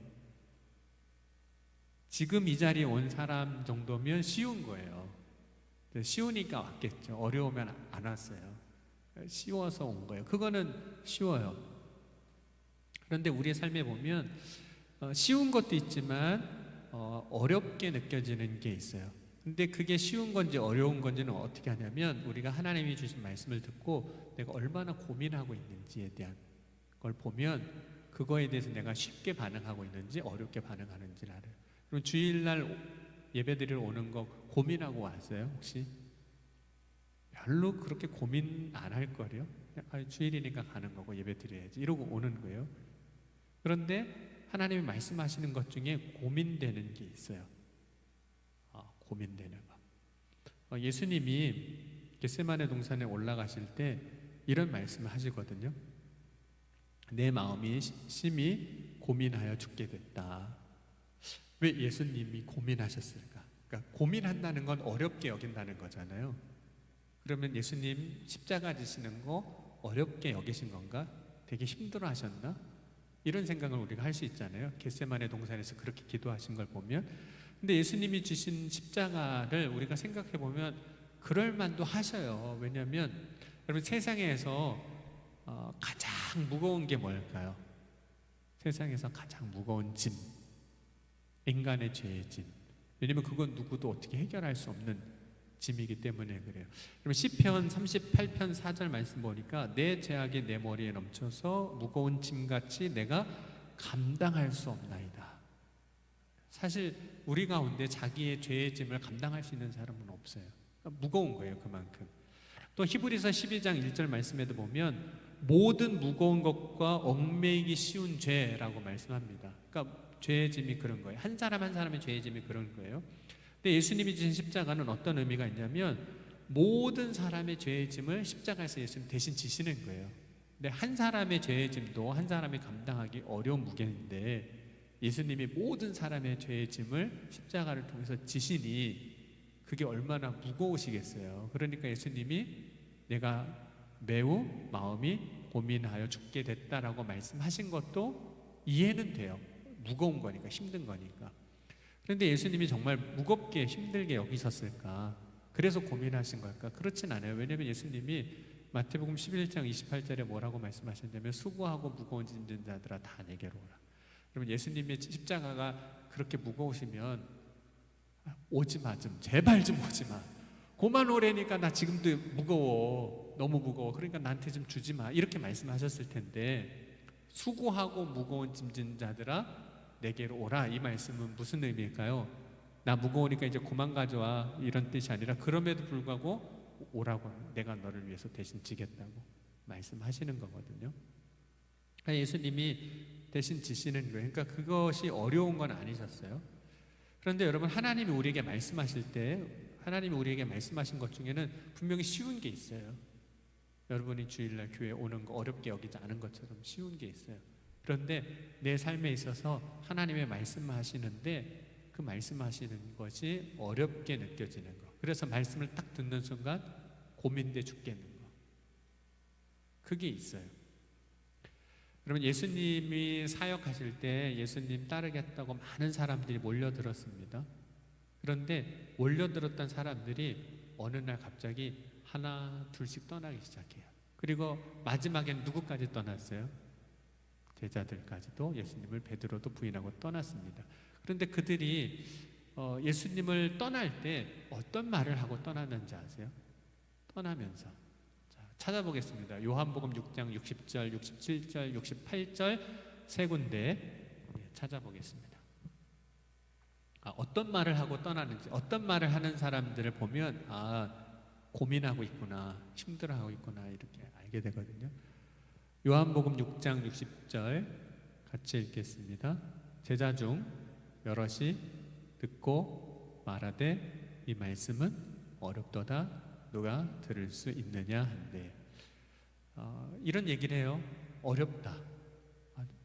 지금 이 자리에 온 사람 정도면 쉬운 거예요. 쉬우니까 왔겠죠. 어려우면 안 왔어요. 쉬워서 온 거예요. 그거는 쉬워요. 그런데 우리의 삶에 보면 쉬운 것도 있지만 어렵게 느껴지는 게 있어요. 근데 그게 쉬운 건지 어려운 건지는 어떻게 하냐면 우리가 하나님이 주신 말씀을 듣고 내가 얼마나 고민하고 있는지에 대한 걸 보면 그거에 대해서 내가 쉽게 반응하고 있는지 어렵게 반응하는지를 알아요. 그럼 주일날 예배드리러 오는 거 고민하고 왔어요? 혹시? 별로 그렇게 고민 안 할 거래요. 주일이니까 가는 거고 예배드려야지 이러고 오는 거예요. 그런데 하나님이 말씀하시는 것 중에 고민되는 게 있어요. 고민되는 거. 예수님이 겟세마네 동산에 올라가실 때 이런 말씀을 하시거든요. 내 마음이 심히 고민하여 죽게 됐다. 왜 예수님이 고민하셨을까? 그러니까 고민한다는 건 어렵게 여긴다는 거잖아요. 그러면 예수님 십자가 지시는 거 어렵게 여기신 건가? 되게 힘들어 하셨나? 이런 생각을 우리가 할 수 있잖아요. 겟세마네 동산에서 그렇게 기도하신 걸 보면. 근데 예수님이 주신 십자가를 우리가 생각해 보면 그럴 만도 하셔요. 왜냐하면 여러분 세상에서 가장 무거운 게 뭘까요? 세상에서 가장 무거운 짐, 인간의 죄의 짐. 왜냐하면 그건 누구도 어떻게 해결할 수 없는 짐이기 때문에 그래요. 그러면 시편 38편 4절 말씀 보니까 내 죄악이 내 머리에 넘쳐서 무거운 짐같이 내가 감당할 수 없나이다. 사실 우리 가운데 자기의 죄의 짐을 감당할 수 있는 사람은 없어요. 그러니까 무거운 거예요, 그만큼. 또 히브리서 12장 1절 말씀에도 보면 모든 무거운 것과 얽매이기 쉬운 죄라고 말씀합니다. 그러니까 죄의 짐이 그런 거예요. 한 사람 한 사람의 죄의 짐이 그런 거예요. 근데 예수님이 지신 십자가는 어떤 의미가 있냐면 모든 사람의 죄의 짐을 십자가에서 예수님 대신 지시는 거예요. 근데 한 사람의 죄의 짐도 한 사람이 감당하기 어려운 무게인데 예수님이 모든 사람의 죄의 짐을 십자가를 통해서 지시니 그게 얼마나 무거우시겠어요. 그러니까 예수님이 내가 매우 마음이 고민하여 죽게 됐다라고 말씀하신 것도 이해는 돼요. 무거운 거니까, 힘든 거니까. 그런데 예수님이 정말 무겁게 힘들게 여기셨을까? 그래서 고민하신 걸까? 그렇진 않아요. 왜냐하면 예수님이 마태복음 11장 28절에 뭐라고 말씀하셨냐면 수고하고 무거운 짐진 자들아 다 내게로 오라. 그러면 예수님의 십자가가 그렇게 무거우시면 오지 마, 좀 제발 좀 오지 마. 고만 오래니까 나 지금도 무거워, 너무 무거워. 그러니까 나한테 좀 주지 마. 이렇게 말씀하셨을 텐데 수고하고 무거운 짐진 자들아 내게로 오라. 이 말씀은 무슨 의미일까요? 나 무거우니까 이제 그만 가져와 이런 뜻이 아니라 그럼에도 불구하고 오라고 내가 너를 위해서 대신 지겠다고 말씀하시는 거거든요. 그러니까 예수님이 대신 지시는 거예요. 그러니까 그것이 어려운 건 아니셨어요. 그런데 여러분 하나님이 우리에게 말씀하실 때 하나님이 우리에게 말씀하신 것 중에는 분명히 쉬운 게 있어요. 여러분이 주일날 교회 오는 거 어렵게 여기지 않은 것처럼 쉬운 게 있어요. 그런데 내 삶에 있어서 하나님의 말씀하시는데 그 말씀하시는 것이 어렵게 느껴지는 거. 그래서 말씀을 딱 듣는 순간 고민돼 죽겠는 거. 그게 있어요. 여러분 예수님이 사역하실 때 예수님 따르겠다고 많은 사람들이 몰려들었습니다. 그런데 몰려들었던 사람들이 어느 날 갑자기 하나 둘씩 떠나기 시작해요. 그리고 마지막엔 누구까지 떠났어요? 제자들까지도 예수님을 베드로도 부인하고 떠났습니다. 그런데 그들이 예수님을 떠날 때 어떤 말을 하고 떠났는지 아세요? 떠나면서 찾아보겠습니다. 요한복음 6장 60절, 67절, 68절 세 군데 찾아보겠습니다. 어떤 말을 하고 떠나는지, 어떤 말을 하는 사람들을 보면 고민하고 있구나, 힘들어하고 있구나 이렇게 알게 되거든요. 요한복음 6장 60절 같이 읽겠습니다. 제자 중 여럿이 듣고 말하되 이 말씀은 어렵도다 누가 들을 수 있느냐 한데, 이런 얘기를 해요. 어렵다.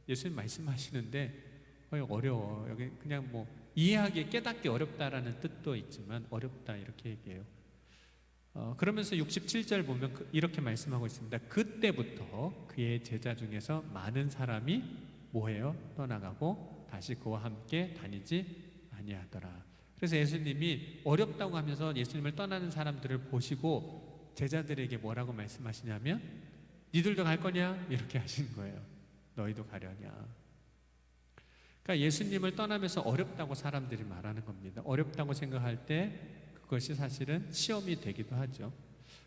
예수님 말씀하시는데 어려워. 여기 그냥 뭐 이해하기, 깨닫기 어렵다라는 뜻도 있지만 어렵다 이렇게 얘기해요. 그러면서 67절 보면 이렇게 말씀하고 있습니다. 그때부터 그의 제자 중에서 많은 사람이 뭐해요? 떠나가고 다시 그와 함께 다니지 아니하더라. 그래서 예수님이 어렵다고 하면서 예수님을 떠나는 사람들을 보시고 제자들에게 뭐라고 말씀하시냐면 니들도 갈 거냐? 이렇게 하신 거예요. 너희도 가려냐? 그러니까 예수님을 떠나면서 어렵다고 사람들이 말하는 겁니다. 어렵다고 생각할 때 그것이 사실은 시험이 되기도 하죠.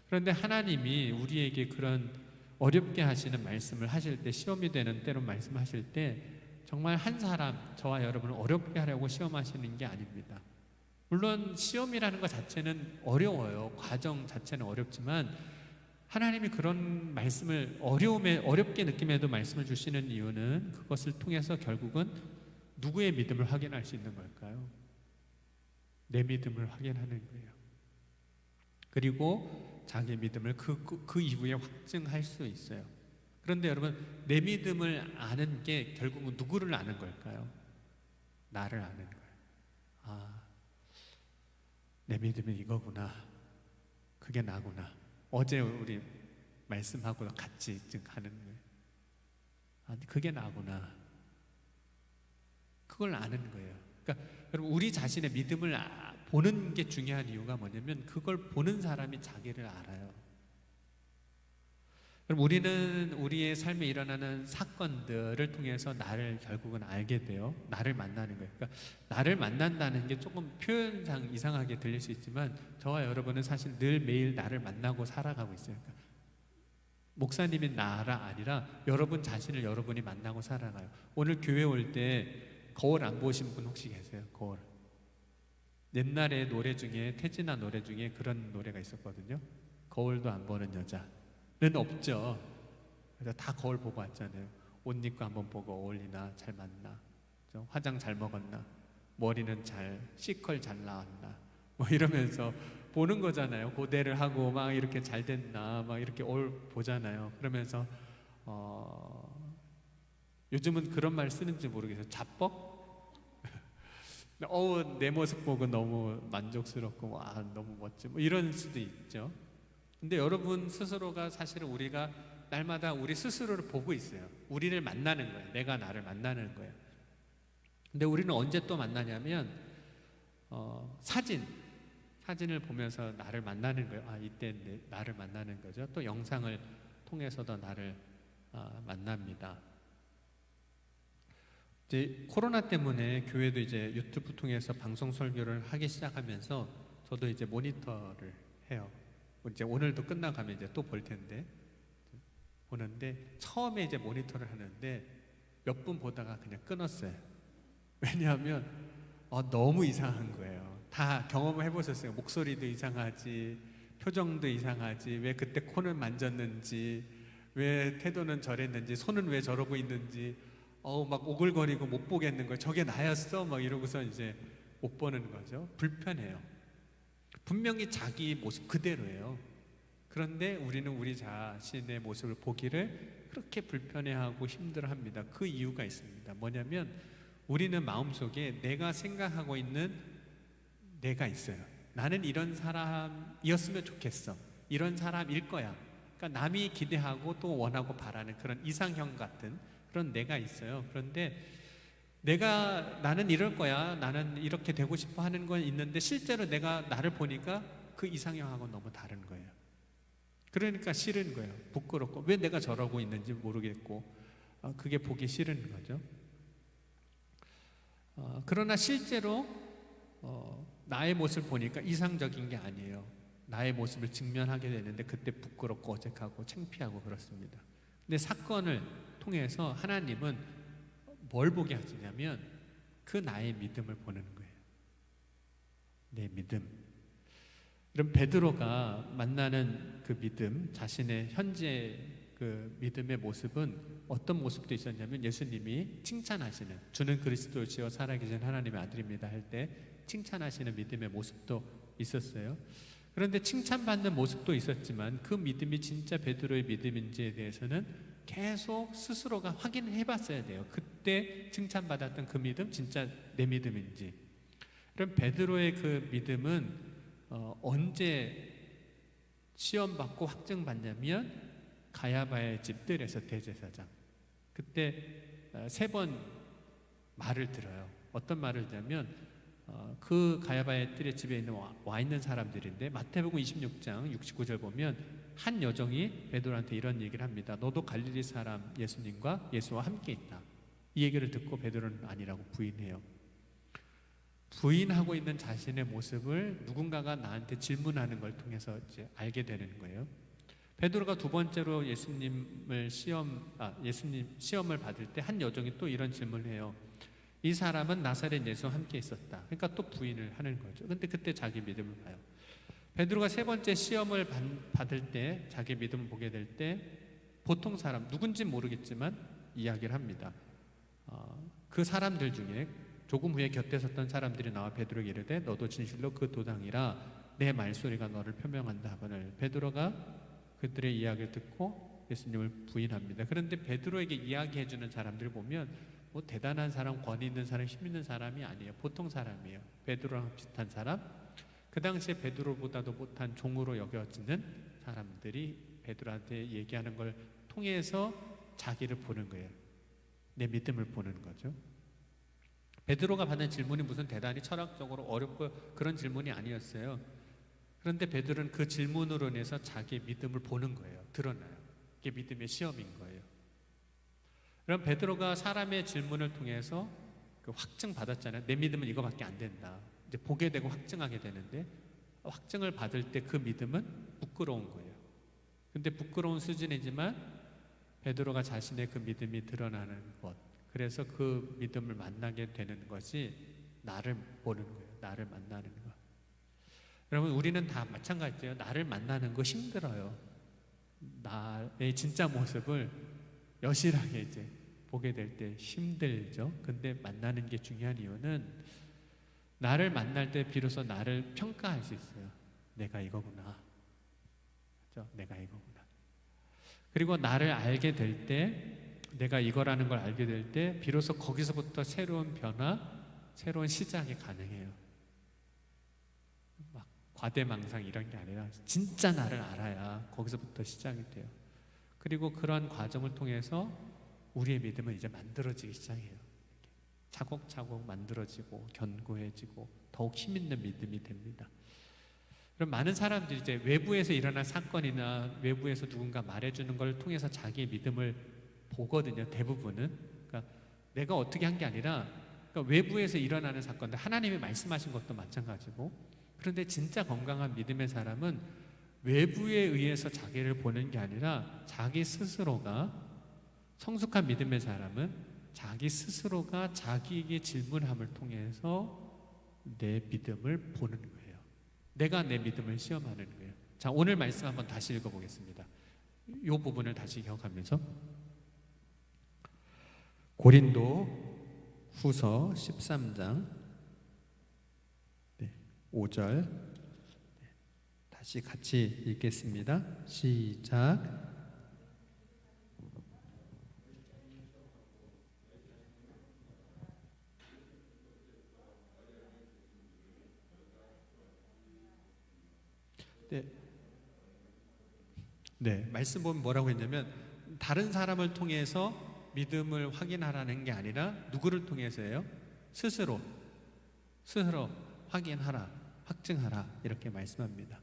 그런데 하나님이 우리에게 그런 어렵게 하시는 말씀을 하실 때, 시험이 되는 때로 말씀하실 때 정말 한 사람, 저와 여러분을 어렵게 하려고 시험하시는 게 아닙니다. 물론 시험이라는 것 자체는 어려워요. 과정 자체는 어렵지만 하나님이 그런 말씀을 어렵게 느낌에도 말씀을 주시는 이유는 그것을 통해서 결국은 누구의 믿음을 확인할 수 있는 걸까요? 내 믿음을 확인하는 거예요. 그리고 자기 믿음을 그 이후에 확증할 수 있어요. 그런데 여러분, 내 믿음을 아는 게 결국은 누구를 아는 걸까요? 나를 아는 거예요. 내 믿음은 이거구나. 그게 나구나. 어제 우리 말씀하고 같이 하는 거예요. 그게 나구나. 그걸 아는 거예요. 그러니까 여러분, 우리 자신의 믿음을 보는 게 중요한 이유가 뭐냐면 그걸 보는 사람이 자기를 알아요. 그럼 우리는 우리의 삶에 일어나는 사건들을 통해서 나를 결국은 알게 돼요. 나를 만나는 거예요. 그러니까 나를 만난다는 게 조금 표현상 이상하게 들릴 수 있지만 저와 여러분은 사실 늘 매일 나를 만나고 살아가고 있어요. 그러니까 목사님이 나라 아니라 여러분 자신을 여러분이 만나고 살아가요. 오늘 교회 올 때 거울 안 보신 분 혹시 계세요? 거울. 옛날에 노래 중에, 태진아 노래 중에 그런 노래가 있었거든요. 거울도 안 보는 여자는 없죠. 그래서 다 거울 보고 왔잖아요. 옷 입고 한번 보고 어울리나, 잘 맞나, 화장 잘 먹었나, 머리는 C컬 잘 나왔나, 뭐 이러면서 보는 거잖아요. 고대를 하고 막 이렇게 잘 됐나, 막 이렇게 보잖아요. 그러면서 요즘은 그런 말 쓰는지 모르겠어요. 자뻑? 내 모습 보고 너무 만족스럽고 너무 멋져, 뭐 이런 수도 있죠. 근데 여러분 스스로가 사실은 우리가 날마다 우리 스스로를 보고 있어요. 우리를 만나는 거예요. 내가 나를 만나는 거예요. 근데 우리는 언제 또 만나냐면 사진을 보면서 나를 만나는 거예요. 이때 나를 만나는 거죠. 또 영상을 통해서도 나를 만납니다. 이제 코로나 때문에 교회도 이제 유튜브 통해서 방송 설교를 하기 시작하면서 저도 이제 모니터를 해요. 이제 오늘도 끝나가면 이제 또 볼 텐데 보는데, 처음에 이제 모니터를 하는데 몇 분 보다가 그냥 끊었어요. 왜냐하면 너무 이상한 거예요. 다 경험을 해보셨어요. 목소리도 이상하지, 표정도 이상하지, 왜 그때 코는 만졌는지, 왜 태도는 저랬는지, 손은 왜 저러고 있는지, 막 오글거리고 못 보겠는 거예요. 저게 나였어? 막 이러고서 이제 못 보는 거죠. 불편해요. 분명히 자기 모습 그대로예요. 그런데 우리는 우리 자신의 모습을 보기를 그렇게 불편해하고 힘들어합니다. 그 이유가 있습니다. 뭐냐면 우리는 마음속에 내가 생각하고 있는 내가 있어요. 나는 이런 사람이었으면 좋겠어. 이런 사람일 거야. 그러니까 남이 기대하고 또 원하고 바라는 그런 이상형 같은 그런 내가 있어요. 그런데 나는 이럴 거야, 나는 이렇게 되고 싶어 하는 건 있는데 실제로 내가 나를 보니까 그 이상형하고 너무 다른 거예요. 그러니까 싫은 거예요. 부끄럽고 왜 내가 저러고 있는지 모르겠고 그게 보기 싫은 거죠. 그러나 실제로 나의 모습을 보니까 이상적인 게 아니에요. 나의 모습을 직면하게 되는데 그때 부끄럽고 어색하고 창피하고 그렇습니다. 근데 사건을 통해서 하나님은 뭘 보게 하시냐면 그 나의 믿음을 보는 거예요. 내 믿음. 그럼 베드로가 만나는 그 믿음, 자신의 현재 그 믿음의 모습은 어떤 모습도 있었냐면 예수님이 칭찬하시는, 주는 그리스도시요 살아계신 하나님의 아들입니다 할 때 칭찬하시는 믿음의 모습도 있었어요. 그런데 칭찬받는 모습도 있었지만 그 믿음이 진짜 베드로의 믿음인지에 대해서는 계속 스스로가 확인해 봤어야 돼요. 그때 칭찬받았던 그 믿음 진짜 내 믿음인지. 그럼 베드로의 그 믿음은 언제 시험받고 확증받냐면 가야바의 집들에서 대제사장, 그때 3번 말을 들어요. 어떤 말을 들냐면 그 가야바의 뜰의 집에 있는 와 있는 사람들인데 마태복음 26장 69절 보면 한 여종이 베드로한테 이런 얘기를 합니다. 너도 갈릴리 사람 예수님과 예수와 함께 있다. 이 얘기를 듣고 베드로는 아니라고 부인해요. 부인하고 있는 자신의 모습을 누군가가 나한테 질문하는 걸 통해서 이제 알게 되는 거예요. 베드로가 2번째로 예수님 시험을 받을 때 한 여종이 또 이런 질문을 해요. 이 사람은 나사렛 예수와 함께 있었다. 그러니까 또 부인을 하는 거죠. 근데 그때 자기 믿음을 봐요. 베드로가 3번째 시험을 받을 때 자기 믿음을 보게 될 때 보통 사람, 누군지 모르겠지만 이야기를 합니다. 그 사람들 중에 조금 후에 곁에 섰던 사람들이 나와 베드로에게 이르되 너도 진실로 그 도당이라 내 말소리가 너를 표명한다 하거늘. 베드로가 그들의 이야기를 듣고 예수님을 부인합니다. 그런데 베드로에게 이야기해주는 사람들 보면 뭐 대단한 사람, 권위 있는 사람, 힘 있는 사람이 아니에요. 보통 사람이에요. 베드로랑 비슷한 사람, 그 당시에 베드로보다도 못한 종으로 여겨지는 사람들이 베드로한테 얘기하는 걸 통해서 자기를 보는 거예요. 내 믿음을 보는 거죠. 베드로가 받는 질문이 무슨 대단히 철학적으로 어렵고 그런 질문이 아니었어요. 그런데 베드로는 그 질문으로 인해서 자기의 믿음을 보는 거예요. 드러나요. 이게 믿음의 시험인 거예요. 그럼 베드로가 사람의 질문을 통해서 그 확증 받았잖아요. 내 믿음은 이거밖에 안 된다. 이제 보게 되고 확증하게 되는데 확증을 받을 때 그 믿음은 부끄러운 거예요. 근데 부끄러운 수준이지만 베드로가 자신의 그 믿음이 드러나는 것, 그래서 그 믿음을 만나게 되는 것이 나를 보는 거예요. 나를 만나는 것. 여러분, 우리는 다 마찬가지예요. 나를 만나는 거 힘들어요. 나의 진짜 모습을 여실하게 이제 보게 될 때 힘들죠. 근데 만나는 게 중요한 이유는 나를 만날 때 비로소 나를 평가할 수 있어요. 내가 이거구나. 그렇죠? 내가 이거구나. 그리고 나를 알게 될 때, 내가 이거라는 걸 알게 될 때 비로소 거기서부터 새로운 변화, 새로운 시작이 가능해요. 막 과대망상 이런 게 아니라 진짜 나를 알아야 거기서부터 시작이 돼요. 그리고 그러한 과정을 통해서 우리의 믿음은 이제 만들어지기 시작해요. 차곡차곡 만들어지고 견고해지고 더욱 힘있는 믿음이 됩니다. 그럼 많은 사람들이 이제 외부에서 일어난 사건이나 외부에서 누군가 말해주는 걸 통해서 자기의 믿음을 보거든요. 대부분은. 그러니까 내가 어떻게 한 게 아니라, 그러니까 외부에서 일어나는 사건들, 하나님이 말씀하신 것도 마찬가지고. 그런데 진짜 건강한 믿음의 사람은 외부에 의해서 자기를 보는 게 아니라 자기 스스로가, 성숙한 믿음의 사람은 자기 스스로가 자기에게 질문함을 통해서 내 믿음을 보는 거예요. 내가 내 믿음을 시험하는 거예요. 자, 오늘 말씀 한번 다시 읽어보겠습니다. 이 부분을 다시 기억하면서 고린도 후서 13장 5절 다시 같이 읽겠습니다. 시작. 네, 말씀 보면 뭐라고 했냐면 다른 사람을 통해서 믿음을 확인하라는 게 아니라 누구를 통해서예요? 스스로 확인하라, 확증하라, 이렇게 말씀합니다.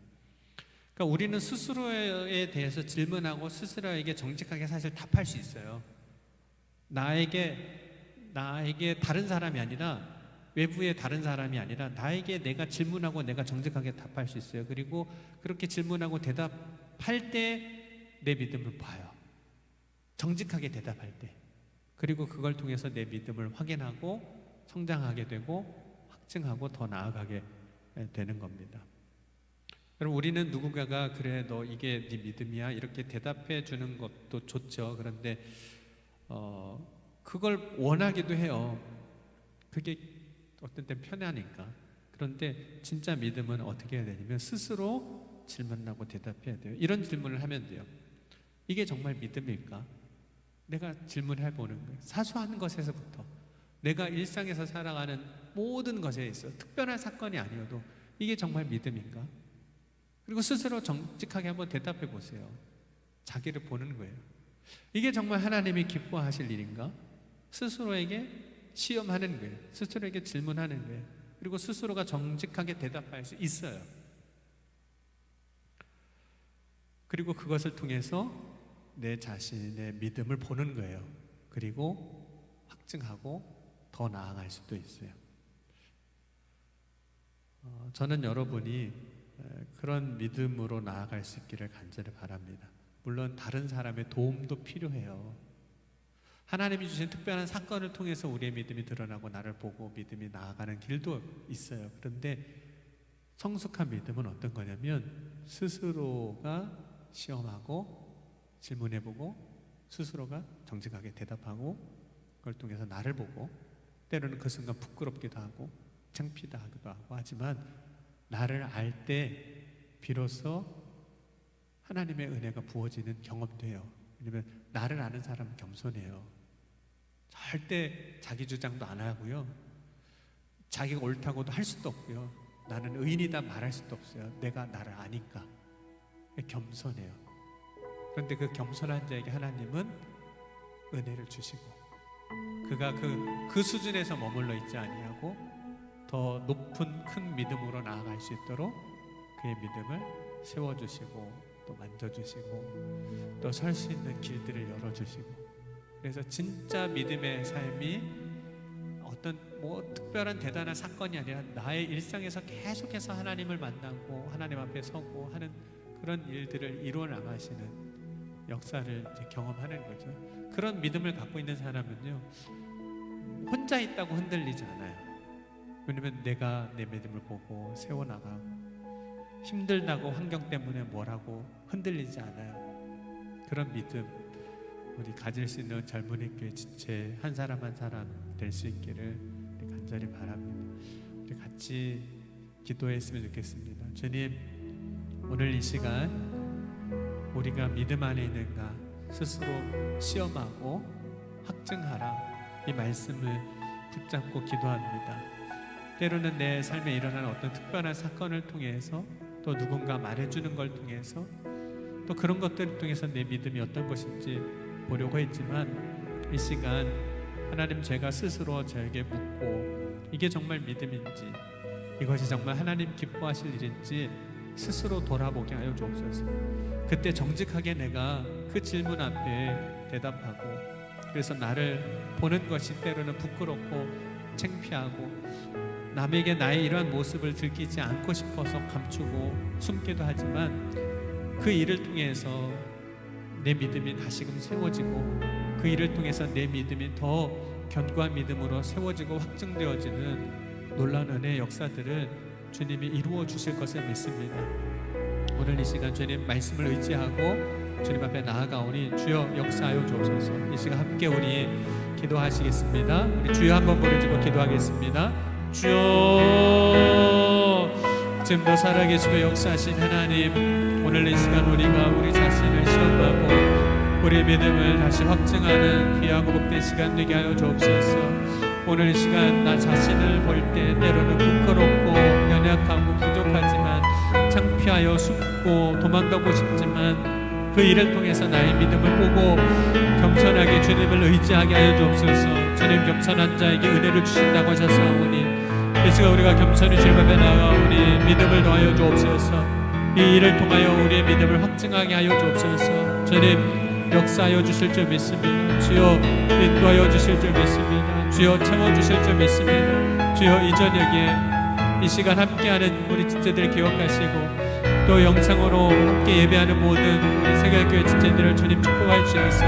그러니까 우리는 스스로에 대해서 질문하고 스스로에게 정직하게 사실 답할 수 있어요. 나에게 다른 사람이 아니라 외부의 다른 사람이 아니라 나에게 내가 질문하고 내가 정직하게 답할 수 있어요. 그리고 그렇게 질문하고 대답할 때 내 믿음을 봐요. 정직하게 대답할 때. 그리고 그걸 통해서 내 믿음을 확인하고 성장하게 되고 확증하고 더 나아가게 되는 겁니다. 여러분, 우리는 누군가가 그래 너 이게 네 믿음이야 이렇게 대답해 주는 것도 좋죠. 그런데 그걸 원하기도 해요. 그게 어떤 때 편하니까. 그런데 진짜 믿음은 어떻게 해야 되냐면 스스로 질문하고 대답해야 돼요. 이런 질문을 하면 돼요. 이게 정말 믿음일까? 내가 질문해 보는 거예요. 사소한 것에서부터 내가 일상에서 살아가는 모든 것에 있어 특별한 사건이 아니어도 이게 정말 믿음인가? 그리고 스스로 정직하게 한번 대답해 보세요. 자기를 보는 거예요. 이게 정말 하나님이 기뻐하실 일인가? 스스로에게 시험하는 거예요. 스스로에게 질문하는 거예요. 그리고 스스로가 정직하게 대답할 수 있어요. 그리고 그것을 통해서 내 자신의 믿음을 보는 거예요. 그리고 확증하고 더 나아갈 수도 있어요. 저는 여러분이 그런 믿음으로 나아갈 수 있기를 간절히 바랍니다. 물론 다른 사람의 도움도 필요해요. 하나님이 주신 특별한 사건을 통해서 우리의 믿음이 드러나고 나를 보고 믿음이 나아가는 길도 있어요. 그런데 성숙한 믿음은 어떤 거냐면 스스로가 시험하고 질문해보고 스스로가 정직하게 대답하고 그걸 통해서 나를 보고 때로는 그 순간 부끄럽기도 하고 창피도 하기도 하고 하지만 나를 알 때 비로소 하나님의 은혜가 부어지는 경험돼요. 왜냐면 나를 아는 사람은 겸손해요. 절대 자기 주장도 안 하고요. 자기가 옳다고도 할 수도 없고요. 나는 의인이다 말할 수도 없어요. 내가 나를 아니까. 겸손해요. 그런데 그 겸손한 자에게 하나님은 은혜를 주시고 그가 그 수준에서 머물러 있지 아니하고 더 높은 큰 믿음으로 나아갈 수 있도록 그의 믿음을 세워주시고 또 만져주시고 또 설 수 있는 길들을 열어주시고 그래서 진짜 믿음의 삶이 어떤 특별한 대단한 사건이 아니라 나의 일상에서 계속해서 하나님을 만나고 하나님 앞에 서고 하는 그런 일들을 이루어 나가시는 역사를 이제 경험하는 거죠. 그런 믿음을 갖고 있는 사람은요 혼자 있다고 흔들리지 않아요. 왜냐면 내가 내 믿음을 보고 세워나가고 힘들다고 환경 때문에 뭐라고 흔들리지 않아요. 그런 믿음 우리 가질 수 있는 젊은이 교회 지체 한 사람 한 사람 될 수 있기를 간절히 바랍니다. 우리 같이 기도했으면 좋겠습니다. 주님, 오늘 이 시간 우리가 믿음 안에 있는가 스스로 시험하고 확증하라 이 말씀을 붙잡고 기도합니다. 때로는 내 삶에 일어나는 어떤 특별한 사건을 통해서 또 누군가 말해주는 걸 통해서 또 그런 것들을 통해서 내 믿음이 어떤 것인지 보려고 했지만 이 시간 하나님 제가 스스로 저에게 묻고 이게 정말 믿음인지 이것이 정말 하나님 기뻐하실 일인지 스스로 돌아보게 하여 주옵소서. 그때 정직하게 내가 그 질문 앞에 대답하고 그래서 나를 보는 것이 때로는 부끄럽고 창피하고 남에게 나의 이러한 모습을 들키지 않고 싶어서 감추고 숨기도 하지만 그 일을 통해서 내 믿음이 다시금 세워지고 그 일을 통해서 내 믿음이 더 견고한 믿음으로 세워지고 확증되어지는 놀라운 은혜의 역사들을 주님이 이루어 주실 것을 믿습니다. 오늘 이 시간 주님 말씀을 의지하고 주님 앞에 나아가오니 주여 역사하여 주옵소서. 이 시간 함께 우리 기도하시겠습니다. 우리 주여 한번 부르짖고 기도하겠습니다. 주여, 지금도 살아계시고 역사하신 하나님, 오늘 이 시간 우리가 우리 자신을 시험하고 우리의 믿음을 다시 확증하는 귀하고 복된 시간 되게 하여 주옵소서. 오늘 이 시간 나 자신을 볼 때 때로는 부끄럽고 연약하고 부족하지만 창피하여 숨고 도망가고 싶지만 그 일을 통해서 나의 믿음을 보고 겸손하게 주님을 의지하게 하여 주옵소서. 주님, 겸손한 자에게 은혜를 주신다고 하셨사오니 이 시간 우리가 겸손히 주님 앞에 나아가오니 믿음을 더하여 주옵소서. 이 일을 통하여 우리의 믿음을 확증하게 하여 주옵소서. 주님, 역사하여 주실 줄 믿습니다. 주여 인도하여 주실 줄 믿습니다. 주여 채워주실 줄 믿습니다. 주여 이 저녁에 이 시간 함께하는 우리 지체들 기억하시고 또 영상으로 함께 예배하는 모든 우리 세계교회 지체들을 주님 축복하여 주셔서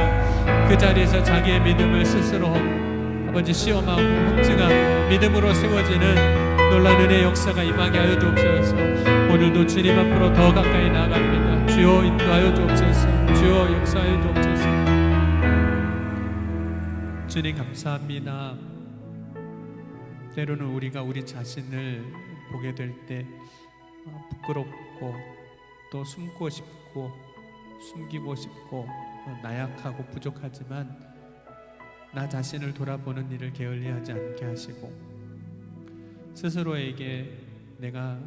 그 자리에서 자기의 믿음을 스스로 아버지 시험하고 확증하고 믿음으로 세워지는 놀라운 은혜의 역사가 임하게 하여 주옵소서. 오늘도 주님 앞으로 더 가까이 나아갑니다. 주여 인도하여 주옵소서. 주여 역사하여 주옵소서. 주님 감사합니다. 때로는 우리가 우리 자신을 보게 될 때 부끄럽고 또 숨고 싶고 숨기고 싶고 나약하고 부족하지만 나 자신을 돌아보는 일을 게을리하지 않게 하시고 스스로에게 내가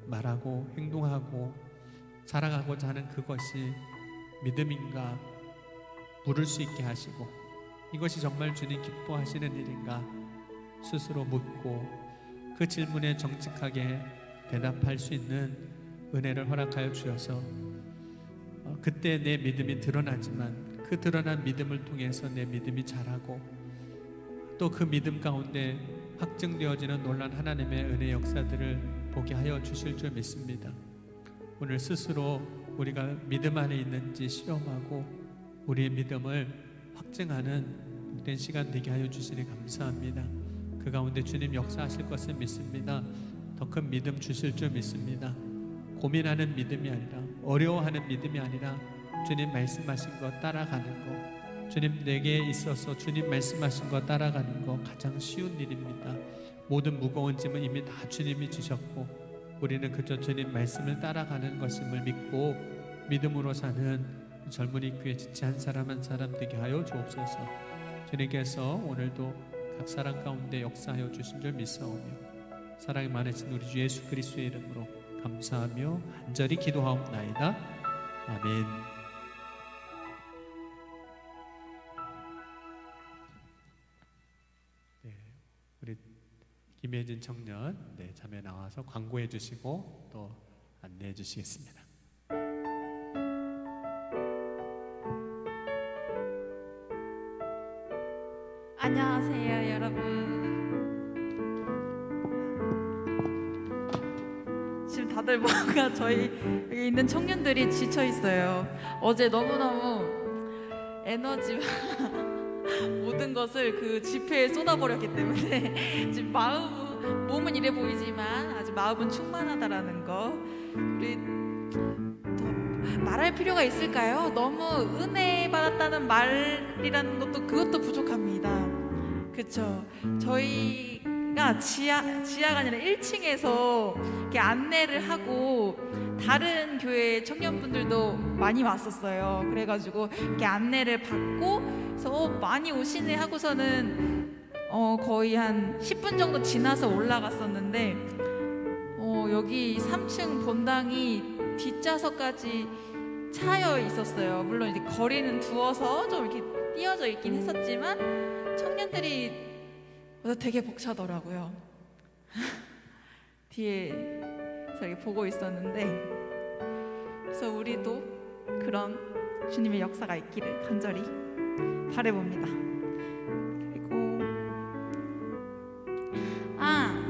말하고 행동하고 살아가고자 하는 그것이 믿음인가 물을 수 있게 하시고 이것이 정말 주님 기뻐하시는 일인가 스스로 묻고 그 질문에 정직하게 대답할 수 있는 은혜를 허락하여 주셔서 그때 내 믿음이 드러나지만 그 드러난 믿음을 통해서 내 믿음이 자라고 또 그 믿음 가운데 확증되어지는 놀란 하나님의 은혜 역사들을 보게 하여 주실 줄 믿습니다. 오늘 스스로 우리가 믿음 안에 있는지 시험하고 우리의 믿음을 확증하는 복된 시간 되게 하여 주시니 감사합니다. 그 가운데 주님 역사하실 것을 믿습니다. 더 큰 믿음 주실 줄 믿습니다. 고민하는 믿음이 아니라 어려워하는 믿음이 아니라 주님 말씀하신 거 따라가는 거 주님 내게 있어서 주님 말씀하신 거 따라가는 거 가장 쉬운 일입니다. 모든 무거운 짐은 이미 다 주님이 주셨고 우리는 그저 주님 말씀을 따라가는 것임을 믿고 믿음으로 사는 젊은이 교회 지체 한 사람 한 사람 되게 하여 주옵소서. 주님께서 오늘도 각 사람 가운데 역사하여 주신 줄 믿사오며 사랑이 많으신 우리 주 예수 그리스도의 이름으로 감사하며 간절히 기도하옵나이다. 아멘. 네, 우리 김혜진 청년 자매 나와서 광고해 주시고 또 안내해 주시겠습니다. 안녕하세요, 여러분. 지금 다들 뭔가 저희 여기 있는 청년들이 지쳐 있어요. 어제 너무너무 에너지와 모든 것을 그 집회에 쏟아버렸기 때문에 지금 몸은 이래 보이지만 아직 마음은 충만하다라는 거. 우리 더 말할 필요가 있을까요? 너무 은혜 받았다는 말이라는 것도 그것도 부족합니다. 그렇죠? 저희가 지하가 아니라 1층에서 이렇게 안내를 하고 다른 교회 청년분들도 많이 왔었어요. 그래가지고 이렇게 안내를 받고 그래서 많이 오시네 하고서는 거의 한 10분 정도 지나서 올라갔었는데 여기 3층 본당이 뒷좌석까지 차여 있었어요. 물론 이제 거리는 두어서 좀 이렇게 띄어져 있긴 했었지만 청년들이 되게 벅차더라고요. 뒤에서 이렇게 보고 있었는데 그래서 우리도 그런 주님의 역사가 있기를 간절히 바라봅니다.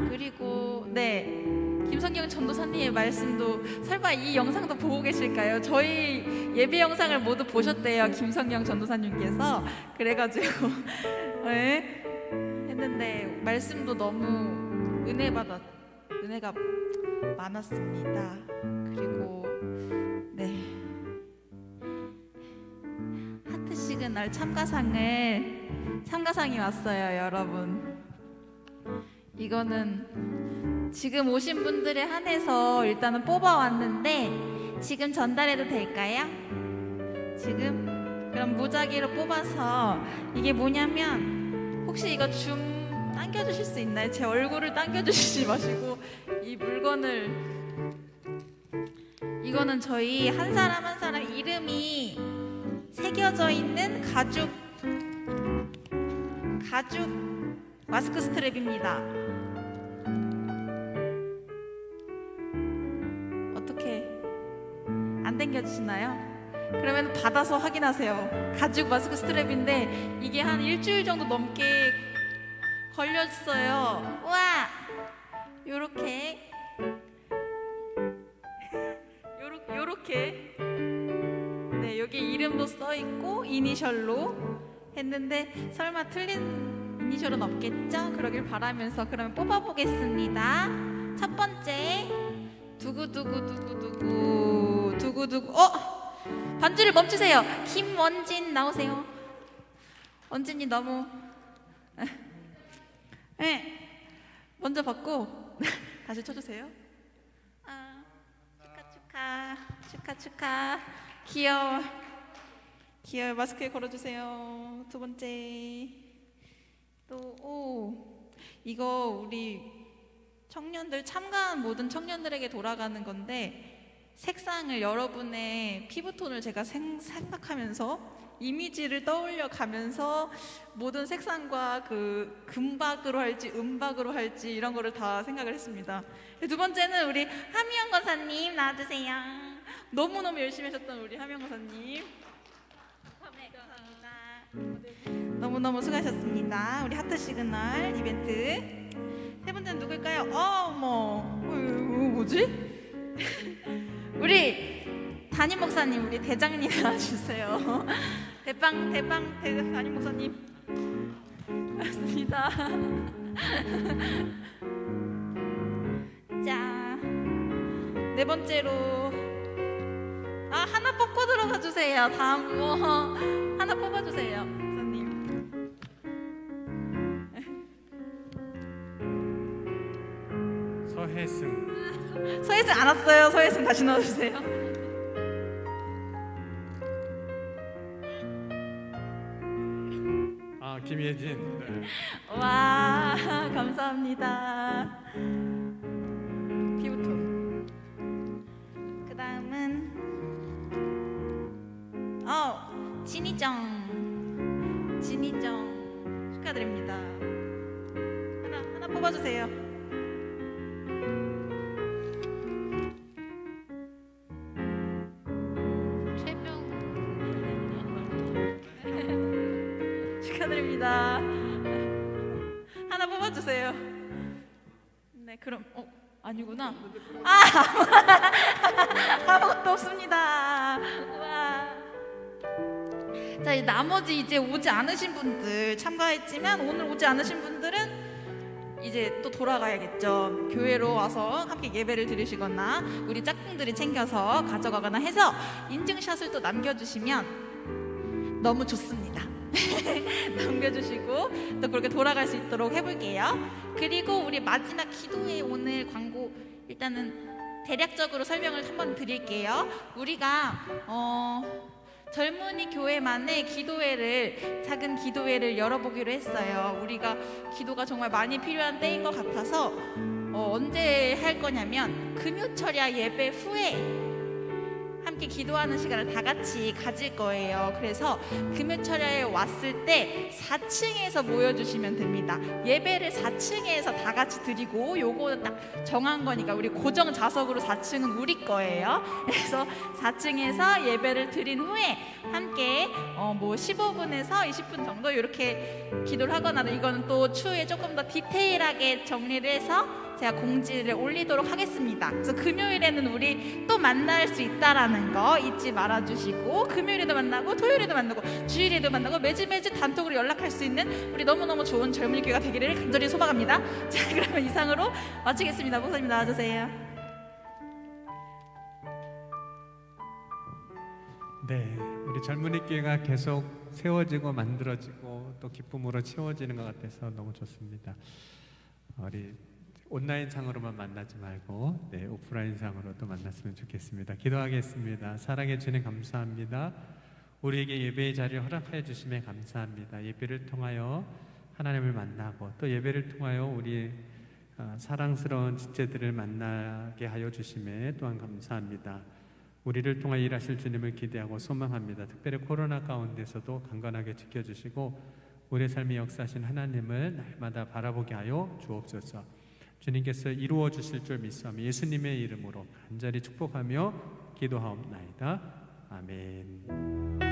그리고 김성경 전도사님의 말씀도 설마 이 영상도 보고 계실까요? 저희 예배 영상을 모두 보셨대요, 김성경 전도사님께서. 그래가지고 했는데 말씀도 너무 은혜가 많았습니다. 그리고 하트 시그널 참가상이 왔어요, 여러분. 이거는 지금 오신 분들에 한해서 일단은 뽑아왔는데 지금 전달해도 될까요? 지금? 그럼 무작위로 뽑아서 이게 뭐냐면 혹시 이거 줌 당겨주실 수 있나요? 제 얼굴을 당겨주시지 마시고 이 물건을 이거는 저희 한 사람 한 사람 이름이 새겨져 있는 가죽 마스크 스트랩입니다. 어떻게 안 당겨주시나요? 그러면 받아서 확인하세요. 가죽 마스크 스트랩인데 이게 한 일주일 정도 넘게 걸렸어요. 와, 요렇게 요렇게 네, 여기 이름도 써 있고 이니셜로 했는데 설마 틀린 이니셜은 없겠죠? 그러길 바라면서 그러면 뽑아보겠습니다. 첫 번째 두구두구 반주를 멈추세요. 김원진 나오세요. 원진이 너무 네, 먼저 받고 다시 쳐주세요. 아, 축하. 귀여워. 마스크에 걸어주세요. 두 번째 이거 우리 청년들 참가한 모든 청년들에게 돌아가는 건데 색상을 여러분의 피부톤을 제가 생각하면서 이미지를 떠올려 가면서 모든 색상과 그 금박으로 할지 은박으로 할지 이런 거를 다 생각을 했습니다. 두 번째는 우리 하미영 권사님 나와주세요. 너무너무 열심히 하셨던 우리 하미영 권사님. 네, 감사합니다. 너무너무 수고하셨습니다. 우리 하트 시그널 이벤트. 세 번째는 누굴까요? 어머, 뭐지? 우리 담임 목사님, 우리 대장님 나와주세요. 대빵 담임 목사님. 맞습니다. 자, 네 번째로 하나 뽑고 들어가 주세요. 다음 거 하나 뽑아주세요, 목사님. 서혜승 안 왔어요. 서혜승 다시 넣어주세요. 김예진. 네. 와, 감사합니다. 피부톤. 그 다음은 진희정 축하드립니다. 하나 뽑아주세요. 축하드립니다. 하나 뽑아주세요. 네, 그럼 아니구나. 아무것도 없습니다. 우와. 자, 나머지 이제 오지 않으신 분들 참가했지만 오늘 오지 않으신 분들은 이제 또 돌아가야겠죠. 교회로 와서 함께 예배를 드리시거나 우리 짝꿍들이 챙겨서 가져가거나 해서 인증샷을 또 남겨주시면 너무 좋습니다. 남겨주시고 또 그렇게 돌아갈 수 있도록 해볼게요. 그리고 우리 마지막 기도회 오늘 광고 일단은 대략적으로 설명을 한번 드릴게요. 우리가 젊은이 교회만의 기도회를 작은 기도회를 열어보기로 했어요. 우리가 기도가 정말 많이 필요한 때인 것 같아서 언제 할 거냐면 금요철야 예배 후에 함께 기도하는 시간을 다 같이 가질 거예요. 그래서 금요철야에 왔을 때 4층에서 모여주시면 됩니다. 예배를 4층에서 다 같이 드리고 요거는 딱 정한 거니까 우리 고정 좌석으로 4층은 우리 거예요. 그래서 4층에서 예배를 드린 후에 함께 15분에서 20분 정도 이렇게 기도를 하거나 이거는 또 추후에 조금 더 디테일하게 정리를 해서 제가 공지를 올리도록 하겠습니다. 그래서 금요일에는 우리 또 만날 수 있다라는 거 잊지 말아주시고 금요일에도 만나고 토요일에도 만나고 주일에도 만나고 매주 단톡으로 연락할 수 있는 우리 너무너무 좋은 젊은이 교회가 되기를 간절히 소망합니다. 자, 그러면 이상으로 마치겠습니다. 목사님 나와주세요. 네, 우리 젊은이 교회가 계속 세워지고 만들어지고 또 기쁨으로 채워지는 것 같아서 너무 좋습니다. 우리 온라인 상으로만 만나지 말고 오프라인 상으로도 만났으면 좋겠습니다. 기도하겠습니다. 사랑해 주님 감사합니다. 우리에게 예배의 자리를 허락하여 주심에 감사합니다. 예배를 통하여 하나님을 만나고 또 예배를 통하여 우리 사랑스러운 지체들을 만나게 하여 주심에 또한 감사합니다. 우리를 통하여 일하실 주님을 기대하고 소망합니다. 특별히 코로나 가운데서도 강건하게 지켜주시고 우리의 삶에 역사하신 하나님을 날마다 바라보게 하여 주옵소서. 주님께서 이루어 주실 줄 믿사오며 예수님의 이름으로 간절히 축복하며 기도하옵나이다. 아멘.